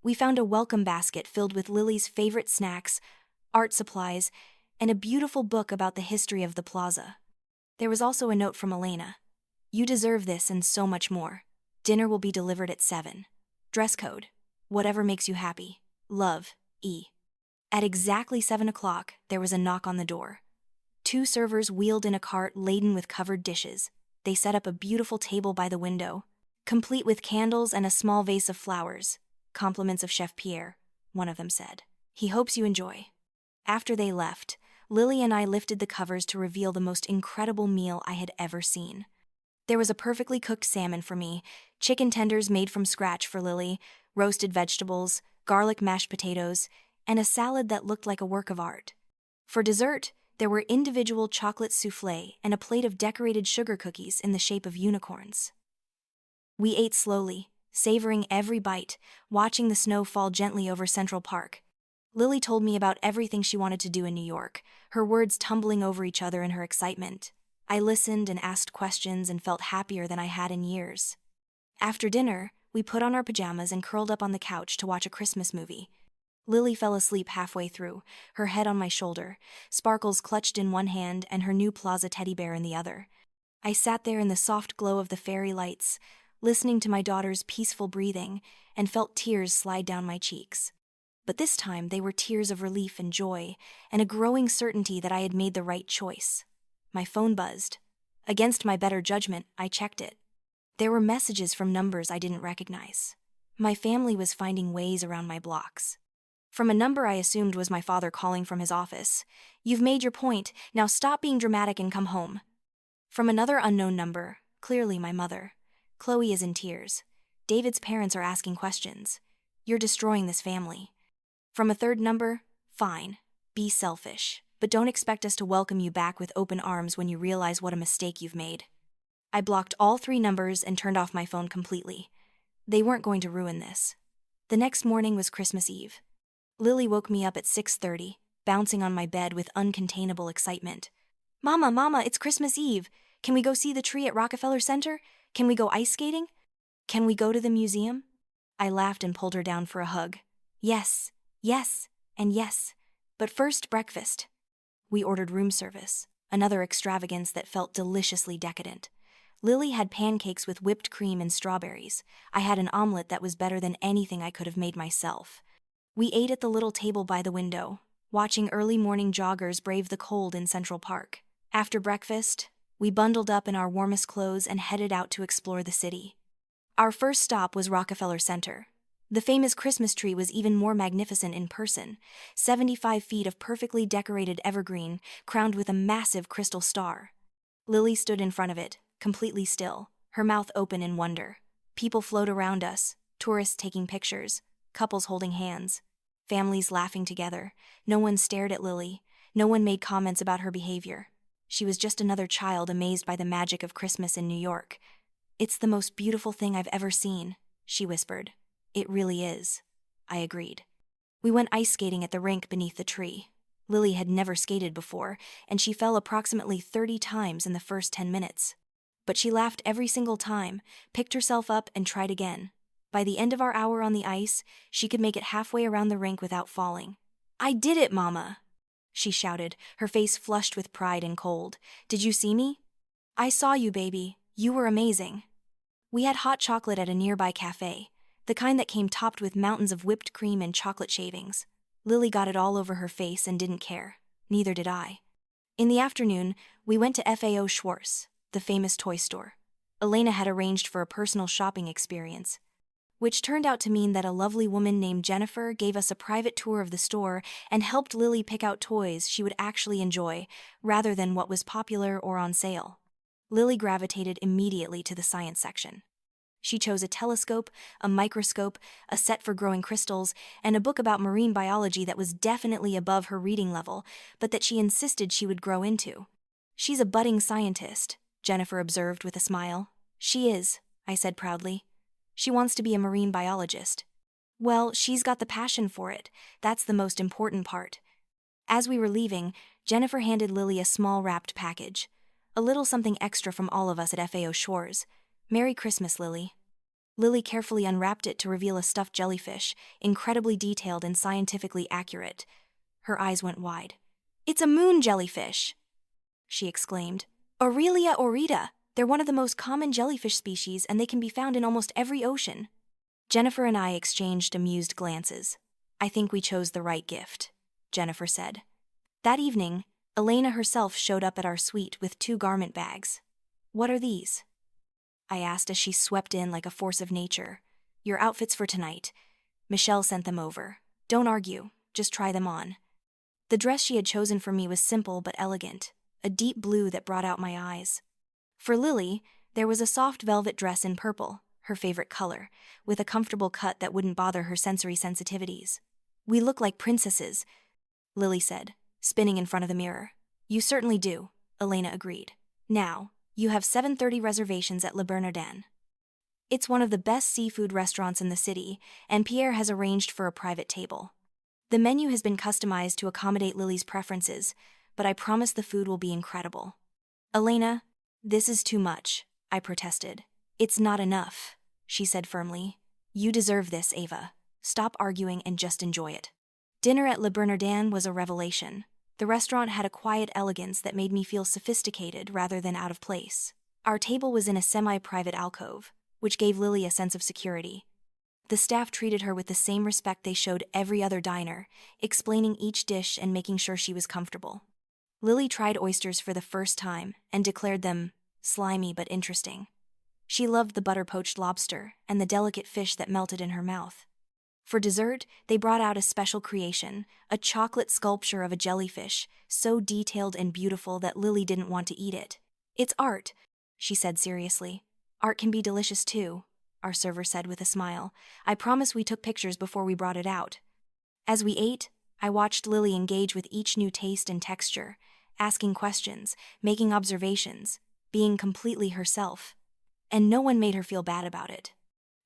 we found a welcome basket filled with Lily's favorite snacks, art supplies, and a beautiful book about the history of the plaza. There was also a note from Elena. You deserve this and so much more. Dinner will be delivered at 7. Dress code. Whatever makes you happy. Love, E. At exactly 7 o'clock, there was a knock on the door. 2 servers wheeled in a cart laden with covered dishes. They set up a beautiful table by the window, complete with candles and a small vase of flowers. Compliments of Chef Pierre, one of them said. He hopes you enjoy. After they left, Lily and I lifted the covers to reveal the most incredible meal I had ever seen. There was a perfectly cooked salmon for me, chicken tenders made from scratch for Lily, roasted vegetables, garlic mashed potatoes, and a salad that looked like a work of art. For dessert, there were individual chocolate soufflé and a plate of decorated sugar cookies in the shape of unicorns. We ate slowly, savoring every bite, watching the snow fall gently over Central Park. Lily told me about everything she wanted to do in New York, her words tumbling over each other in her excitement. I listened and asked questions and felt happier than I had in years. After dinner, we put on our pajamas and curled up on the couch to watch a Christmas movie. Lily fell asleep halfway through, her head on my shoulder, sparkles clutched in one hand and her new Plaza teddy bear in the other. I sat there in the soft glow of the fairy lights, listening to my daughter's peaceful breathing, and felt tears slide down my cheeks. But this time they were tears of relief and joy, and a growing certainty that I had made the right choice. My phone buzzed. Against my better judgment, I checked it. There were messages from numbers I didn't recognize. My family was finding ways around my blocks. From a number I assumed was my father calling from his office. "You've made your point, now stop being dramatic and come home." From another unknown number, clearly my mother. "Chloe is in tears. David's parents are asking questions. You're destroying this family." From a third number, "Fine, be selfish, but don't expect us to welcome you back with open arms when you realize what a mistake you've made." I blocked all 3 numbers and turned off my phone completely. They weren't going to ruin this. The next morning was Christmas Eve. Lily woke me up at 6:30, bouncing on my bed with uncontainable excitement. Mama, it's Christmas Eve. Can we go see the tree at Rockefeller Center? Can we go ice skating? Can we go to the museum?" I laughed and pulled her down for a hug. Yes, and yes. But first, breakfast. We ordered room service, another extravagance that felt deliciously decadent. Lily had pancakes with whipped cream and strawberries. I had an omelet that was better than anything I could have made myself. We ate at the little table by the window, watching early morning joggers brave the cold in Central Park. After breakfast, we bundled up in our warmest clothes and headed out to explore the city. Our first stop was Rockefeller Center. The famous Christmas tree was even more magnificent in person, 75 feet of perfectly decorated evergreen, crowned with a massive crystal star. Lily stood in front of it, completely still, her mouth open in wonder. People flowed around us, tourists taking pictures, couples holding hands, families laughing together. No one stared at Lily. No one made comments about her behavior. She was just another child amazed by the magic of Christmas in New York. "It's the most beautiful thing I've ever seen," she whispered. "It really is," I agreed. We went ice skating at the rink beneath the tree. Lily had never skated before, and she fell approximately 30 times in the first 10 minutes. But she laughed every single time, picked herself up, and tried again. By the end of our hour on the ice, she could make it halfway around the rink without falling. "I did it, Mama!" she shouted, her face flushed with pride and cold. "Did you see me?" "I saw you, baby. You were amazing." We had hot chocolate at a nearby cafe, the kind that came topped with mountains of whipped cream and chocolate shavings. Lily got it all over her face and didn't care. Neither did I. In the afternoon, we went to FAO Schwarz, the famous toy store. Elena had arranged for a personal shopping experience, which turned out to mean that a lovely woman named Jennifer gave us a private tour of the store and helped Lily pick out toys she would actually enjoy, rather than what was popular or on sale. Lily gravitated immediately to the science section. She chose a telescope, a microscope, a set for growing crystals, and a book about marine biology that was definitely above her reading level, but that she insisted she would grow into. "She's a budding scientist," Jennifer observed with a smile. "She is," I said proudly. "She wants to be a marine biologist." "Well, she's got the passion for it. That's the most important part." As we were leaving, Jennifer handed Lily a small wrapped package. A little something extra from all of us at FAO Schwarz. "Merry Christmas, Lily." Lily carefully unwrapped it to reveal a stuffed jellyfish, incredibly detailed and scientifically accurate. Her eyes went wide. "It's a moon jellyfish!" she exclaimed. "Aurelia aurita. They're one of the most common jellyfish species, and they can be found in almost every ocean." Jennifer and I exchanged amused glances. "I think we chose the right gift," Jennifer said. That evening, Elena herself showed up at our suite with 2 garment bags. "What are these?" I asked as she swept in like a force of nature. "Your outfits for tonight. Michelle sent them over. Don't argue, just try them on." The dress she had chosen for me was simple but elegant, a deep blue that brought out my eyes. For Lily, there was a soft velvet dress in purple, her favorite color, with a comfortable cut that wouldn't bother her sensory sensitivities. "We look like princesses," Lily said, spinning in front of the mirror. "You certainly do," Elena agreed. "Now, you have 7:30 reservations at Le Bernardin. It's one of the best seafood restaurants in the city, and Pierre has arranged for a private table. The menu has been customized to accommodate Lily's preferences, but I promise the food will be incredible." "Elena, this is too much," I protested. "It's not enough," she said firmly. "You deserve this, Ava. Stop arguing and just enjoy it." Dinner at Le Bernardin was a revelation. The restaurant had a quiet elegance that made me feel sophisticated rather than out of place. Our table was in a semi-private alcove, which gave Lily a sense of security. The staff treated her with the same respect they showed every other diner, explaining each dish and making sure she was comfortable. Lily tried oysters for the first time and declared them slimy but interesting. She loved the butter-poached lobster and the delicate fish that melted in her mouth. For dessert, they brought out a special creation, a chocolate sculpture of a jellyfish, so detailed and beautiful that Lily didn't want to eat it. "It's art," she said seriously. "Art can be delicious too," our server said with a smile. "I promise we took pictures before we brought it out." As we ate, I watched Lily engage with each new taste and texture, asking questions, making observations, being completely herself. And no one made her feel bad about it.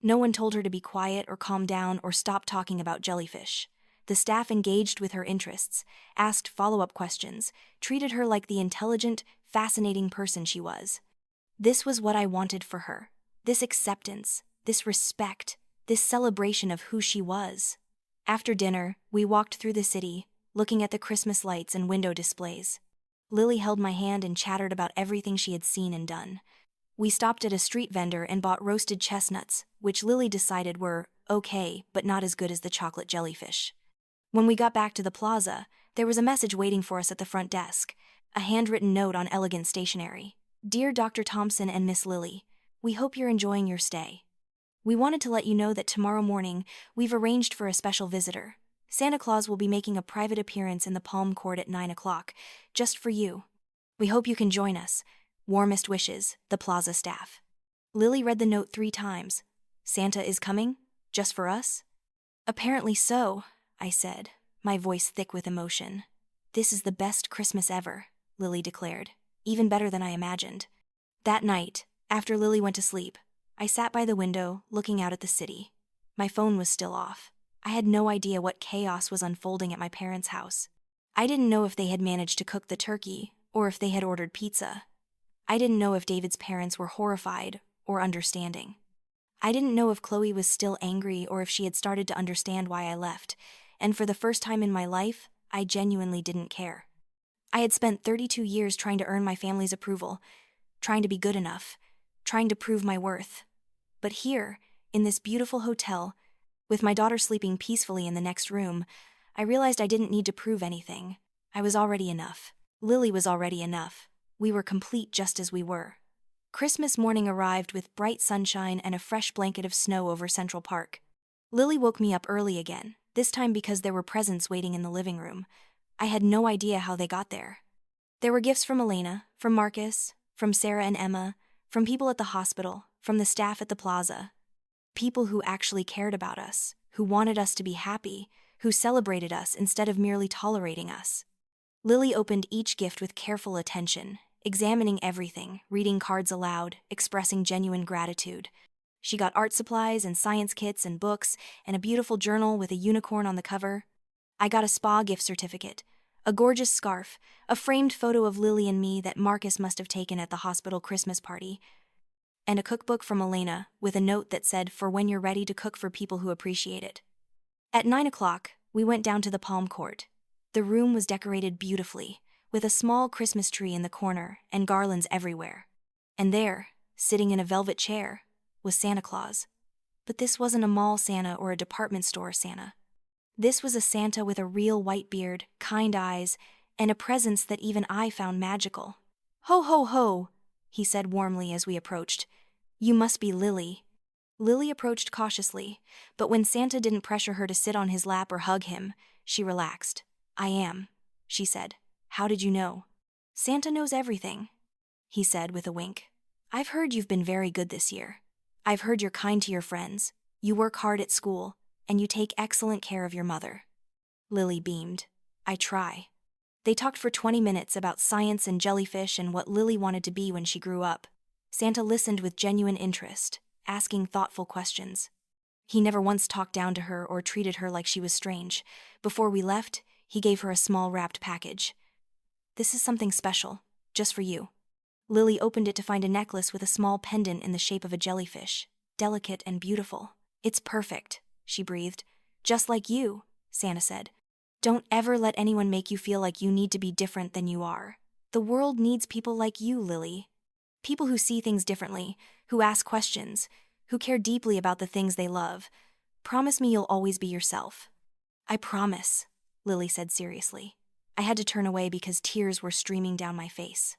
No one told her to be quiet or calm down or stop talking about jellyfish. The staff engaged with her interests, asked follow-up questions, treated her like the intelligent, fascinating person she was. This was what I wanted for her. This acceptance, this respect, this celebration of who she was. After dinner, we walked through the city, looking at the Christmas lights and window displays. Lily held my hand and chattered about everything she had seen and done. We stopped at a street vendor and bought roasted chestnuts, which Lily decided were okay, but not as good as the chocolate jellyfish. When we got back to the plaza, there was a message waiting for us at the front desk, a handwritten note on elegant stationery. "Dear Dr. Thompson and Miss Lily, we hope you're enjoying your stay. We wanted to let you know that tomorrow morning we've arranged for a special visitor. Santa Claus will be making a private appearance in the Palm Court at 9 o'clock, just for you. We hope you can join us. Warmest wishes, the plaza staff." Lily read the note 3 times. "Santa is coming? Just for us?" "Apparently so," I said, my voice thick with emotion. "This is the best Christmas ever," Lily declared, "even better than I imagined." That night, after Lily went to sleep, I sat by the window, looking out at the city. My phone was still off. I had no idea what chaos was unfolding at my parents' house. I didn't know if they had managed to cook the turkey, or if they had ordered pizza. I didn't know if David's parents were horrified or understanding. I didn't know if Chloe was still angry or if she had started to understand why I left, and for the first time in my life, I genuinely didn't care. I had spent 32 years trying to earn my family's approval, trying to be good enough, trying to prove my worth. But here, in this beautiful hotel, with my daughter sleeping peacefully in the next room, I realized I didn't need to prove anything. I was already enough. Lily was already enough. We were complete just as we were. Christmas morning arrived with bright sunshine and a fresh blanket of snow over Central Park. Lily woke me up early again, this time because there were presents waiting in the living room. I had no idea how they got there. There were gifts from Elena, from Marcus, from Sarah and Emma, from people at the hospital, from the staff at the plaza. People who actually cared about us, who wanted us to be happy, who celebrated us instead of merely tolerating us. Lily opened each gift with careful attention, examining everything, reading cards aloud, expressing genuine gratitude. She got art supplies and science kits and books and a beautiful journal with a unicorn on the cover. I got a spa gift certificate, a gorgeous scarf, a framed photo of Lily and me that Marcus must have taken at the hospital Christmas party, and a cookbook from Elena with a note that said, "For when you're ready to cook for people who appreciate it." At 9 o'clock, we went down to the Palm Court. The room was decorated beautifully, with a small Christmas tree in the corner and garlands everywhere. And there, sitting in a velvet chair, was Santa Claus. But this wasn't a mall Santa or a department store Santa. This was a Santa with a real white beard, kind eyes, and a presence that even I found magical. "Ho, ho, ho," he said warmly as we approached. "You must be Lily." Lily approached cautiously, but when Santa didn't pressure her to sit on his lap or hug him, she relaxed. "I am," she said. "How did you know?" "Santa knows everything," he said with a wink. "I've heard you've been very good this year. I've heard you're kind to your friends, you work hard at school, and you take excellent care of your mother." Lily beamed. "I try." They talked for 20 minutes about science and jellyfish and what Lily wanted to be when she grew up. Santa listened with genuine interest, asking thoughtful questions. He never once talked down to her or treated her like she was strange. Before we left, he gave her a small wrapped package. "This is something special, just for you." Lily opened it to find a necklace with a small pendant in the shape of a jellyfish, delicate and beautiful. "It's perfect," she breathed. "Just like you," Santa said. "Don't ever let anyone make you feel like you need to be different than you are. The world needs people like you, Lily. People who see things differently, who ask questions, who care deeply about the things they love. Promise me you'll always be yourself." "I promise," Lily said seriously. I had to turn away because tears were streaming down my face.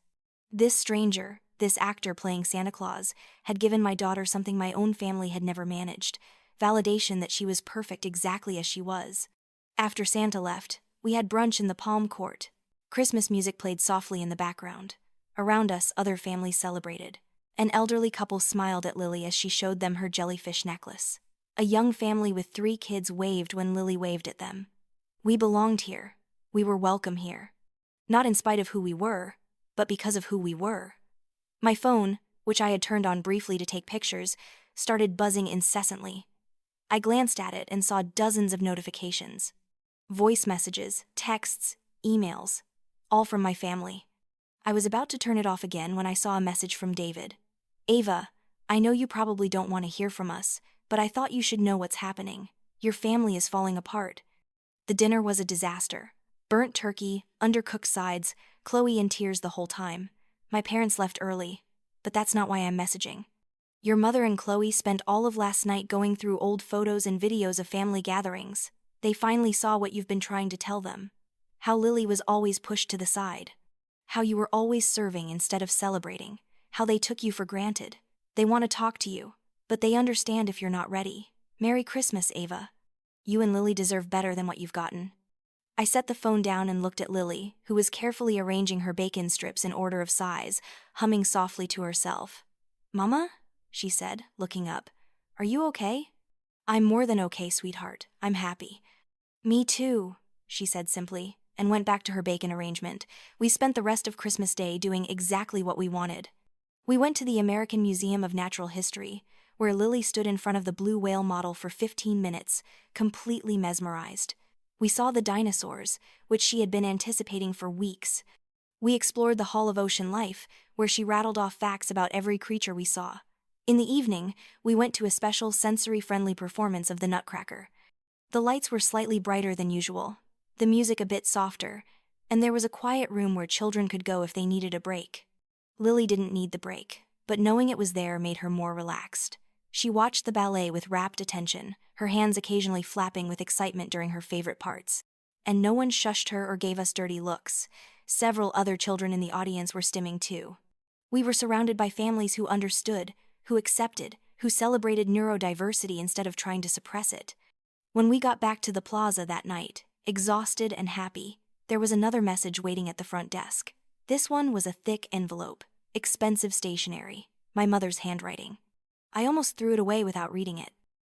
This stranger, this actor playing Santa Claus, had given my daughter something my own family had never managed, validation that she was perfect exactly as she was. After Santa left, we had brunch in the palm court. Christmas music played softly in the background. Around us, other families celebrated. An elderly couple smiled at Lily as she showed them her jellyfish necklace. A young family with 3 kids waved when Lily waved at them. We belonged here. We were welcome here. Not in spite of who we were, but because of who we were. My phone, which I had turned on briefly to take pictures, started buzzing incessantly. I glanced at it and saw dozens of notifications. Voice messages, texts, emails, all from my family. I was about to turn it off again when I saw a message from David. Ava, I know you probably don't want to hear from us, but I thought you should know what's happening. Your family is falling apart. The dinner was a disaster. Burnt turkey, undercooked sides, Chloe in tears the whole time. My parents left early, but that's not why I'm messaging. Your mother and Chloe spent all of last night going through old photos and videos of family gatherings. They finally saw what you've been trying to tell them. How Lily was always pushed to the side. How you were always serving instead of celebrating. How they took you for granted. They want to talk to you, but they understand if you're not ready. Merry Christmas, Ava. You and Lily deserve better than what you've gotten. I set the phone down and looked at Lily, who was carefully arranging her bacon strips in order of size, humming softly to herself. Mama? She said, looking up. Are you okay? I'm more than okay, sweetheart. I'm happy. Me too, she said simply, and went back to her bacon arrangement. We spent the rest of Christmas Day doing exactly what we wanted. We went to the American Museum of Natural History, where Lily stood in front of the blue whale model for 15 minutes, completely mesmerized. We saw the dinosaurs, which she had been anticipating for weeks. We explored the Hall of Ocean Life, where she rattled off facts about every creature we saw. In the evening, we went to a special sensory-friendly performance of the Nutcracker. The lights were slightly brighter than usual, the music a bit softer, and there was a quiet room where children could go if they needed a break. Lily didn't need the break, but knowing it was there made her more relaxed. She watched the ballet with rapt attention, her hands occasionally flapping with excitement during her favorite parts. And no one shushed her or gave us dirty looks. Several other children in the audience were stimming too. We were surrounded by families who understood, who accepted, who celebrated neurodiversity instead of trying to suppress it. When we got back to the plaza that night, exhausted and happy, there was another message waiting at the front desk. This one was a thick envelope, expensive stationery, my mother's handwriting. I almost threw it away without reading it.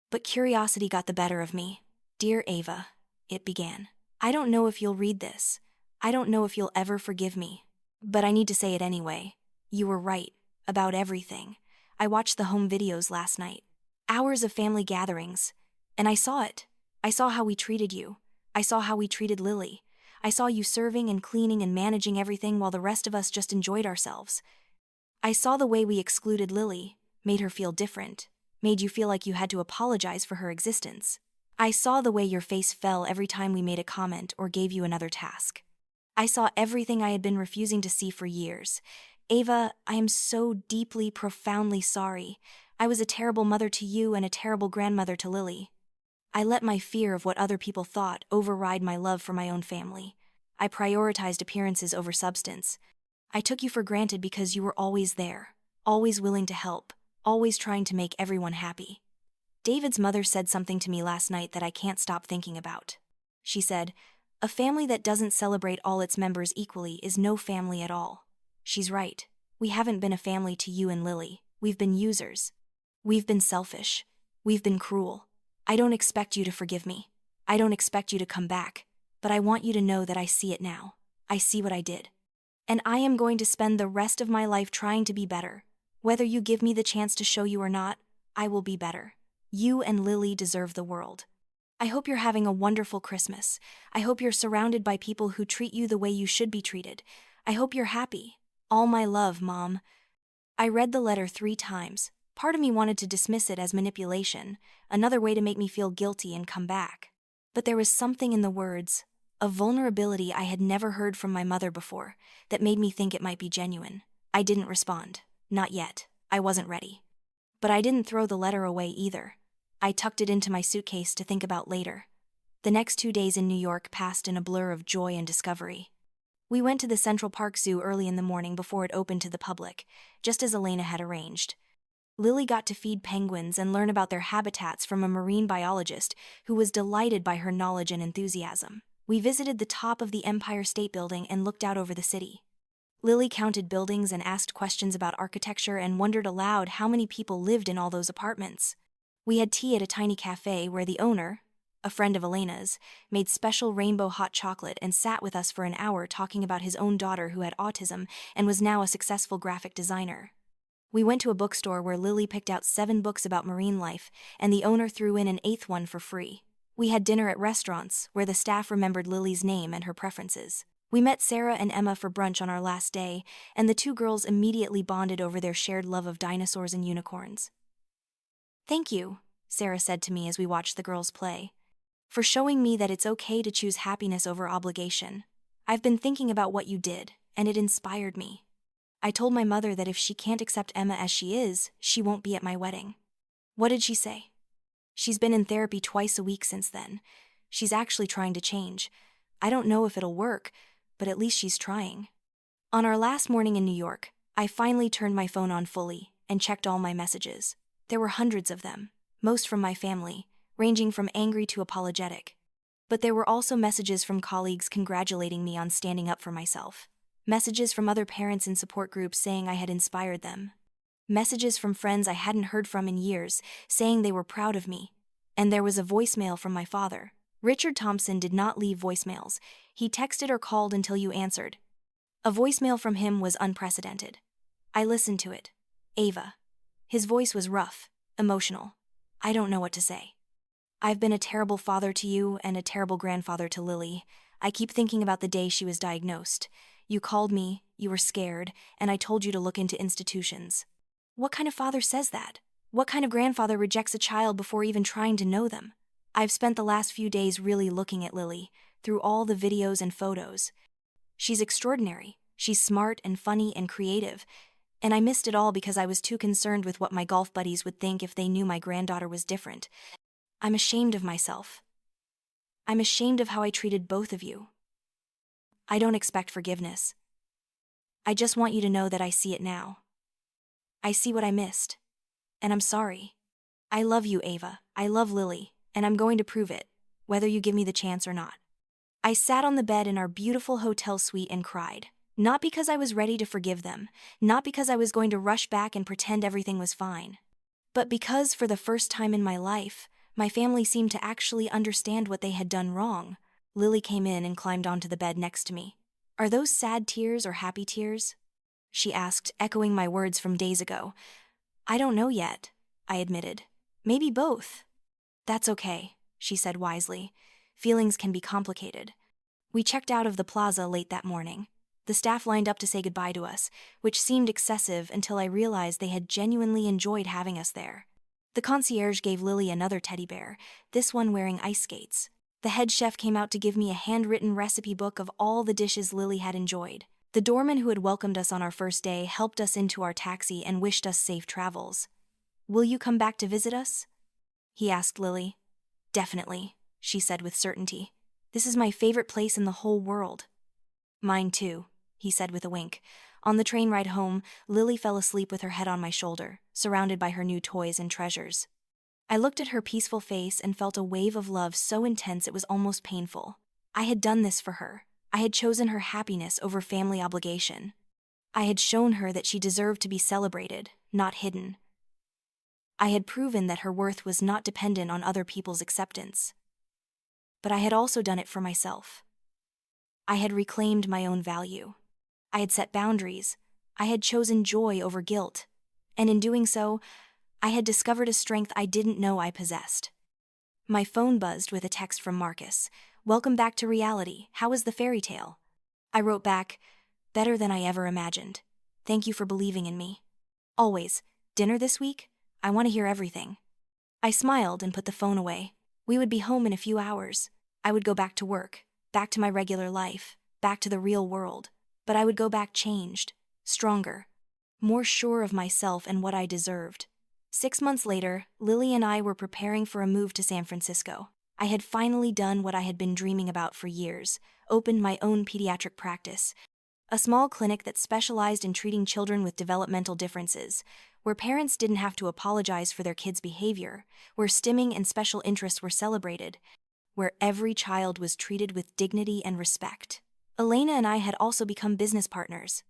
But curiosity got the better of me. Dear Ava, it began. I don't know if you'll read this. I don't know if you'll ever forgive me. But I need to say it anyway. You were right, about everything. I watched the home videos last night. Hours of family gatherings. And I saw it. I saw how we treated you. I saw how we treated Lily. I saw you serving and cleaning and managing everything while the rest of us just enjoyed ourselves. I saw the way we excluded Lily, made her feel different, made you feel like you had to apologize for her existence. I saw the way your face fell every time we made a comment or gave you another task. I saw everything I had been refusing to see for years. Ava, I am so deeply, profoundly sorry. I was a terrible mother to you and a terrible grandmother to Lily. I let my fear of what other people thought override my love for my own family. I prioritized appearances over substance. I took you for granted because you were always there, always willing to help, always trying to make everyone happy. David's mother said something to me last night that I can't stop thinking about. She said, "A family that doesn't celebrate all its members equally is no family at all." She's right. We haven't been a family to you and Lily. We've been users. We've been selfish. We've been cruel. I don't expect you to forgive me. I don't expect you to come back. But I want you to know that I see it now. I see what I did. And I am going to spend the rest of my life trying to be better. Whether you give me the chance to show you or not, I will be better. You and Lily deserve the world. I hope you're having a wonderful Christmas. I hope you're surrounded by people who treat you the way you should be treated. I hope you're happy. All my love, Mom. I read the letter 3 times. Part of me wanted to dismiss it as manipulation, another way to make me feel guilty and come back. But there was something in the words, a vulnerability I had never heard from my mother before, that made me think it might be genuine. I didn't respond. Not yet. I wasn't ready. But I didn't throw the letter away either. I tucked it into my suitcase to think about later. The next 2 days in New York passed in a blur of joy and discovery. We went to the Central Park Zoo early in the morning before it opened to the public, just as Elena had arranged. Lily got to feed penguins and learn about their habitats from a marine biologist who was delighted by her knowledge and enthusiasm. We visited the top of the Empire State Building and looked out over the city. Lily counted buildings and asked questions about architecture and wondered aloud how many people lived in all those apartments. We had tea at a tiny cafe where the owner, a friend of Elena's, made special rainbow hot chocolate and sat with us for an hour talking about his own daughter who had autism and was now a successful graphic designer. We went to a bookstore where Lily picked out 7 books about marine life, and the owner threw in an 8th one for free. We had dinner at restaurants where the staff remembered Lily's name and her preferences. We met Sarah and Emma for brunch on our last day, and the 2 girls immediately bonded over their shared love of dinosaurs and unicorns. "Thank you," Sarah said to me as we watched the girls play, "for showing me that it's okay to choose happiness over obligation. I've been thinking about what you did, and it inspired me. I told my mother that if she can't accept Emma as she is, she won't be at my wedding." "What did she say?" "She's been in therapy twice a week since then. She's actually trying to change. I don't know if it'll work, but at least she's trying." On our last morning in New York, I finally turned my phone on fully and checked all my messages. There were hundreds of them, most from my family, ranging from angry to apologetic. But there were also messages from colleagues congratulating me on standing up for myself. Messages from other parents in support groups saying I had inspired them. Messages from friends I hadn't heard from in years saying they were proud of me. And there was a voicemail from my father. Richard Thompson did not leave voicemails. He texted or called until you answered. A voicemail from him was unprecedented. I listened to it. "Ava." His voice was rough, emotional. "I don't know what to say. I've been a terrible father to you and a terrible grandfather to Lily. I keep thinking about the day she was diagnosed. You called me, you were scared, and I told you to look into institutions. What kind of father says that? What kind of grandfather rejects a child before even trying to know them? I've spent the last few days really looking at Lily, through all the videos and photos. She's extraordinary. She's smart and funny and creative. And I missed it all because I was too concerned with what my golf buddies would think if they knew my granddaughter was different. I'm ashamed of myself. I'm ashamed of how I treated both of you. I don't expect forgiveness. I just want you to know that I see it now. I see what I missed. And I'm sorry. I love you, Ava. I love Lily, and I'm going to prove it, whether you give me the chance or not." I sat on the bed in our beautiful hotel suite and cried. Not because I was ready to forgive them, not because I was going to rush back and pretend everything was fine, but because, for the first time in my life, my family seemed to actually understand what they had done wrong. Lily came in and climbed onto the bed next to me. "Are those sad tears or happy tears?" she asked, echoing my words from days ago. "I don't know yet," I admitted. "Maybe both." "That's okay," she said wisely. "Feelings can be complicated." We checked out of the plaza late that morning. The staff lined up to say goodbye to us, which seemed excessive until I realized they had genuinely enjoyed having us there. The concierge gave Lily another teddy bear, this one wearing ice skates. The head chef came out to give me a handwritten recipe book of all the dishes Lily had enjoyed. The doorman who had welcomed us on our first day helped us into our taxi and wished us safe travels. "Will you come back to visit us?" he asked Lily. "Definitely," she said with certainty. "This is my favorite place in the whole world." "Mine too," he said with a wink. On the train ride home, Lily fell asleep with her head on my shoulder, surrounded by her new toys and treasures. I looked at her peaceful face and felt a wave of love so intense it was almost painful. I had done this for her. I had chosen her happiness over family obligation. I had shown her that she deserved to be celebrated, not hidden. I had proven that her worth was not dependent on other people's acceptance. But I had also done it for myself. I had reclaimed my own value. I had set boundaries. I had chosen joy over guilt. And in doing so, I had discovered a strength I didn't know I possessed. My phone buzzed with a text from Marcus. "Welcome back to reality. How was the fairy tale?" I wrote back, "Better than I ever imagined. Thank you for believing in me. Always. Dinner this week? I want to hear everything." I smiled and put the phone away. We would be home in a few hours. I would go back to work, back to my regular life, back to the real world. But I would go back changed, stronger, more sure of myself and what I deserved. 6 months later, Lily and I were preparing for a move to San Francisco. I had finally done what I had been dreaming about for years, opened my own pediatric practice, a small clinic that specialized in treating children with developmental differences, where parents didn't have to apologize for their kids' behavior, where stimming and special interests were celebrated, where every child was treated with dignity and respect. Elena and I had also become business partners.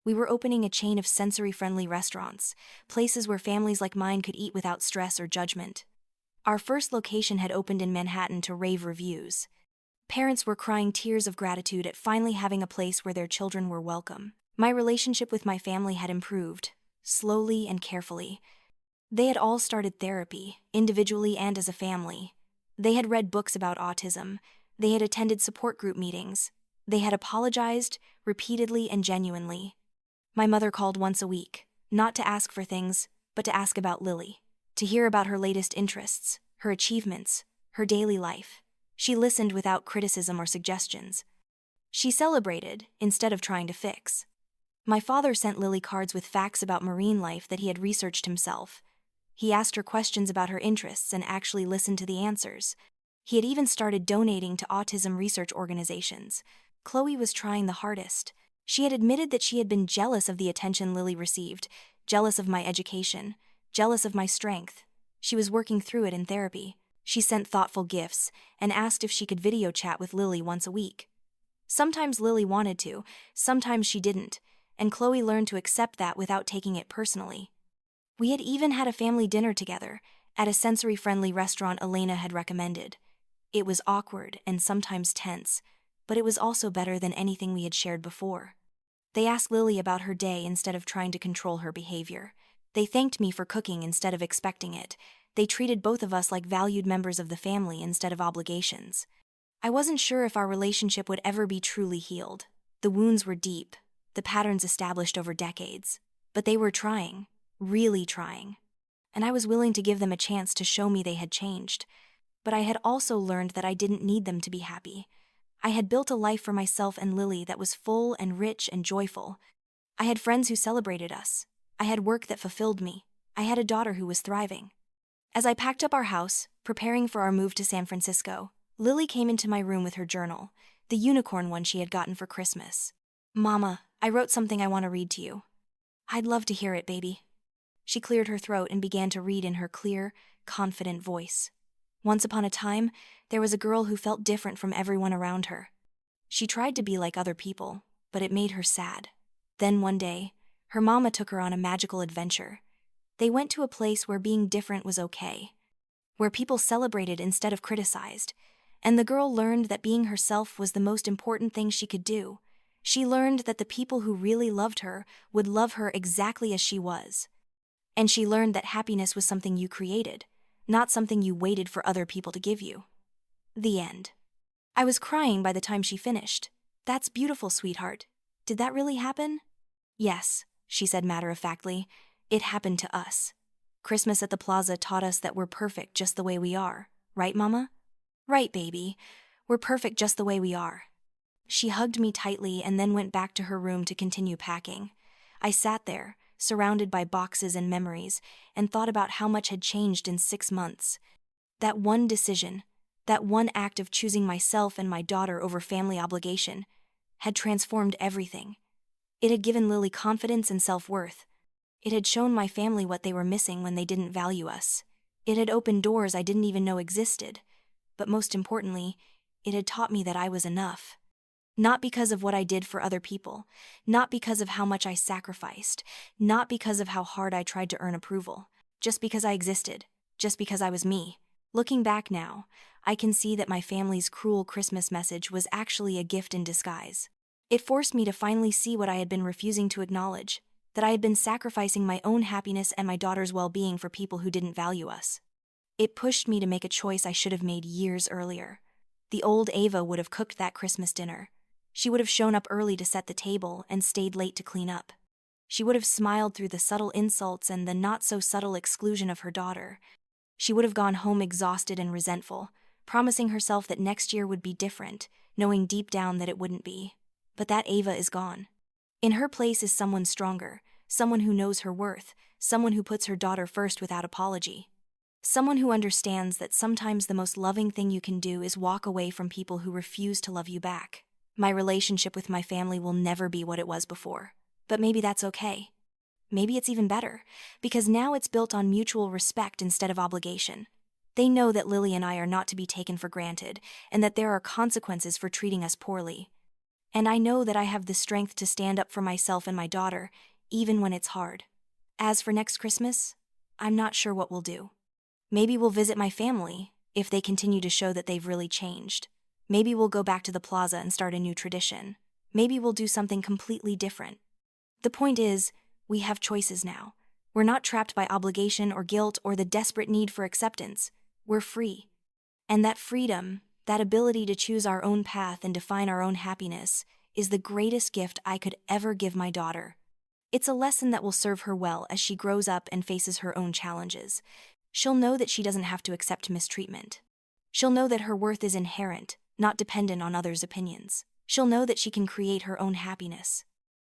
We were opening a chain of sensory-friendly restaurants, places where families like mine could eat without stress or judgment. Our first location had opened in Manhattan to rave reviews. Parents were crying tears of gratitude at finally having a place where their children were welcome. My relationship with my family had improved, slowly and carefully. They had all started therapy, individually and as a family. They had read books about autism. They had attended support group meetings. They had apologized, repeatedly and genuinely. My mother called once a week, not to ask for things, but to ask about Lily, to hear about her latest interests, her achievements, her daily life. She listened without criticism or suggestions. She celebrated, instead of trying to fix. My father sent Lily cards with facts about marine life that he had researched himself. He asked her questions about her interests and actually listened to the answers. He had even started donating to autism research organizations. Chloe was trying the hardest. She had admitted that she had been jealous of the attention Lily received, jealous of my education, jealous of my strength. She was working through it in therapy. She sent thoughtful gifts and asked if she could video chat with Lily once a week. Sometimes Lily wanted to, sometimes she didn't, and Chloe learned to accept that without taking it personally. We had even had a family dinner together, at a sensory-friendly restaurant Elena had recommended. It was awkward and sometimes tense, but it was also better than anything we had shared before. They asked Lily about her day instead of trying to control her behavior. They thanked me for cooking instead of expecting it. They treated both of us like valued members of the family instead of obligations. I wasn't sure if our relationship would ever be truly healed. The wounds were deep, the patterns established over decades. But they were trying, really trying. And I was willing to give them a chance to show me they had changed. But I had also learned that I didn't need them to be happy. I had built a life for myself and Lily that was full and rich and joyful. I had friends who celebrated us. I had work that fulfilled me. I had a daughter who was thriving. As I packed up our house, preparing for our move to San Francisco, Lily came into my room with her journal, the unicorn one she had gotten for Christmas. "Mama, I wrote something I want to read to you." "I'd love to hear it, baby." She cleared her throat and began to read in her clear, confident voice. Once upon a time, there was a girl who felt different from everyone around her. She tried to be like other people, but it made her sad. Then one day, her mama took her on a magical adventure. They went to a place where being different was okay, where people celebrated instead of criticized, and the girl learned that being herself was the most important thing she could do. She learned that the people who really loved her would love her exactly as she was. And she learned that happiness was something you created, not something you waited for other people to give you. The end. I was crying by the time she finished. "That's beautiful, sweetheart. Did that really happen?" "Yes," she said matter-of-factly. "It happened to us. Christmas at the plaza taught us that we're perfect just the way we are. Right, Mama?" "Right, baby. We're perfect just the way we are." She hugged me tightly and then went back to her room to continue packing. I sat there, surrounded by boxes and memories, and thought about how much had changed in 6 months. That one decision, that one act of choosing myself and my daughter over family obligation, had transformed everything. It had given Lily confidence and self-worth. It had shown my family what they were missing when they didn't value us. It had opened doors I didn't even know existed. But most importantly, it had taught me that I was enough. Not because of what I did for other people, not because of how much I sacrificed, not because of how hard I tried to earn approval, just because I existed, just because I was me. Looking back now, I can see that my family's cruel Christmas message was actually a gift in disguise. It forced me to finally see what I had been refusing to acknowledge, that I had been sacrificing my own happiness and my daughter's well-being for people who didn't value us. It pushed me to make a choice I should have made years earlier. The old Ava would have cooked that Christmas dinner. She would have shown up early to set the table and stayed late to clean up. She would have smiled through the subtle insults and the not-so-subtle exclusion of her daughter. She would have gone home exhausted and resentful, promising herself that next year would be different, knowing deep down that it wouldn't be. But that Ava is gone. In her place is someone stronger, someone who knows her worth, someone who puts her daughter first without apology. Someone who understands that sometimes the most loving thing you can do is walk away from people who refuse to love you back. My relationship with my family will never be what it was before. But maybe that's okay. Maybe it's even better, because now it's built on mutual respect instead of obligation. They know that Lily and I are not to be taken for granted, and that there are consequences for treating us poorly. And I know that I have the strength to stand up for myself and my daughter, even when it's hard. As for next Christmas, I'm not sure what we'll do. Maybe we'll visit my family, if they continue to show that they've really changed. Maybe we'll go back to the plaza and start a new tradition. Maybe we'll do something completely different. The point is, we have choices now. We're not trapped by obligation or guilt or the desperate need for acceptance. We're free. And that freedom, that ability to choose our own path and define our own happiness, is the greatest gift I could ever give my daughter. It's a lesson that will serve her well as she grows up and faces her own challenges. She'll know that she doesn't have to accept mistreatment. She'll know that her worth is inherent, not dependent on others' opinions. She'll know that she can create her own happiness.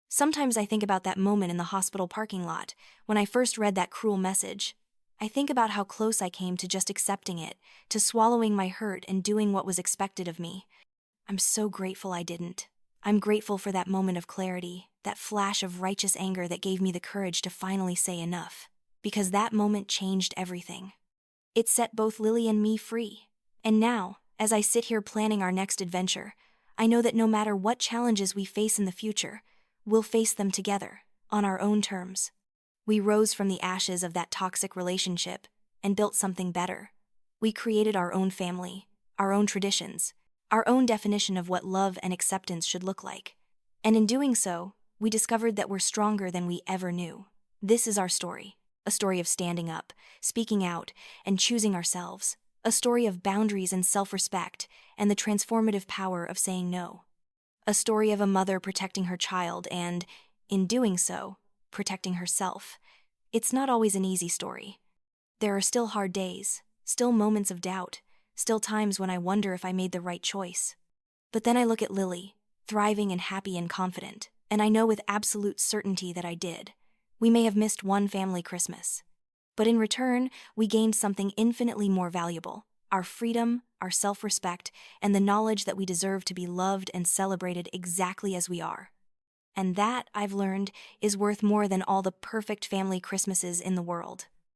Sometimes I think about that moment in the hospital parking lot, when I first read that cruel message. I think about how close I came to just accepting it, to swallowing my hurt and doing what was expected of me. I'm so grateful I didn't. I'm grateful for that moment of clarity, that flash of righteous anger that gave me the courage to finally say enough. Because that moment changed everything. It set both Lily and me free. And now, as I sit here planning our next adventure, I know that no matter what challenges we face in the future, we'll face them together, on our own terms. We rose from the ashes of that toxic relationship and built something better. We created our own family, our own traditions, our own definition of what love and acceptance should look like. And in doing so, we discovered that we're stronger than we ever knew. This is our story, a story of standing up, speaking out, and choosing ourselves, a story of boundaries and self-respect and the transformative power of saying no. A story of a mother protecting her child and, in doing so, protecting herself. It's not always an easy story. There are still hard days, still moments of doubt, still times when I wonder if I made the right choice. But then I look at Lily, thriving and happy and confident, and I know with absolute certainty that I did. We may have missed one family Christmas, but in return, we gained something infinitely more valuable: our freedom, our self-respect, and the knowledge that we deserve to be loved and celebrated exactly as we are. And that, I've learned, is worth more than all the perfect family Christmases in the world.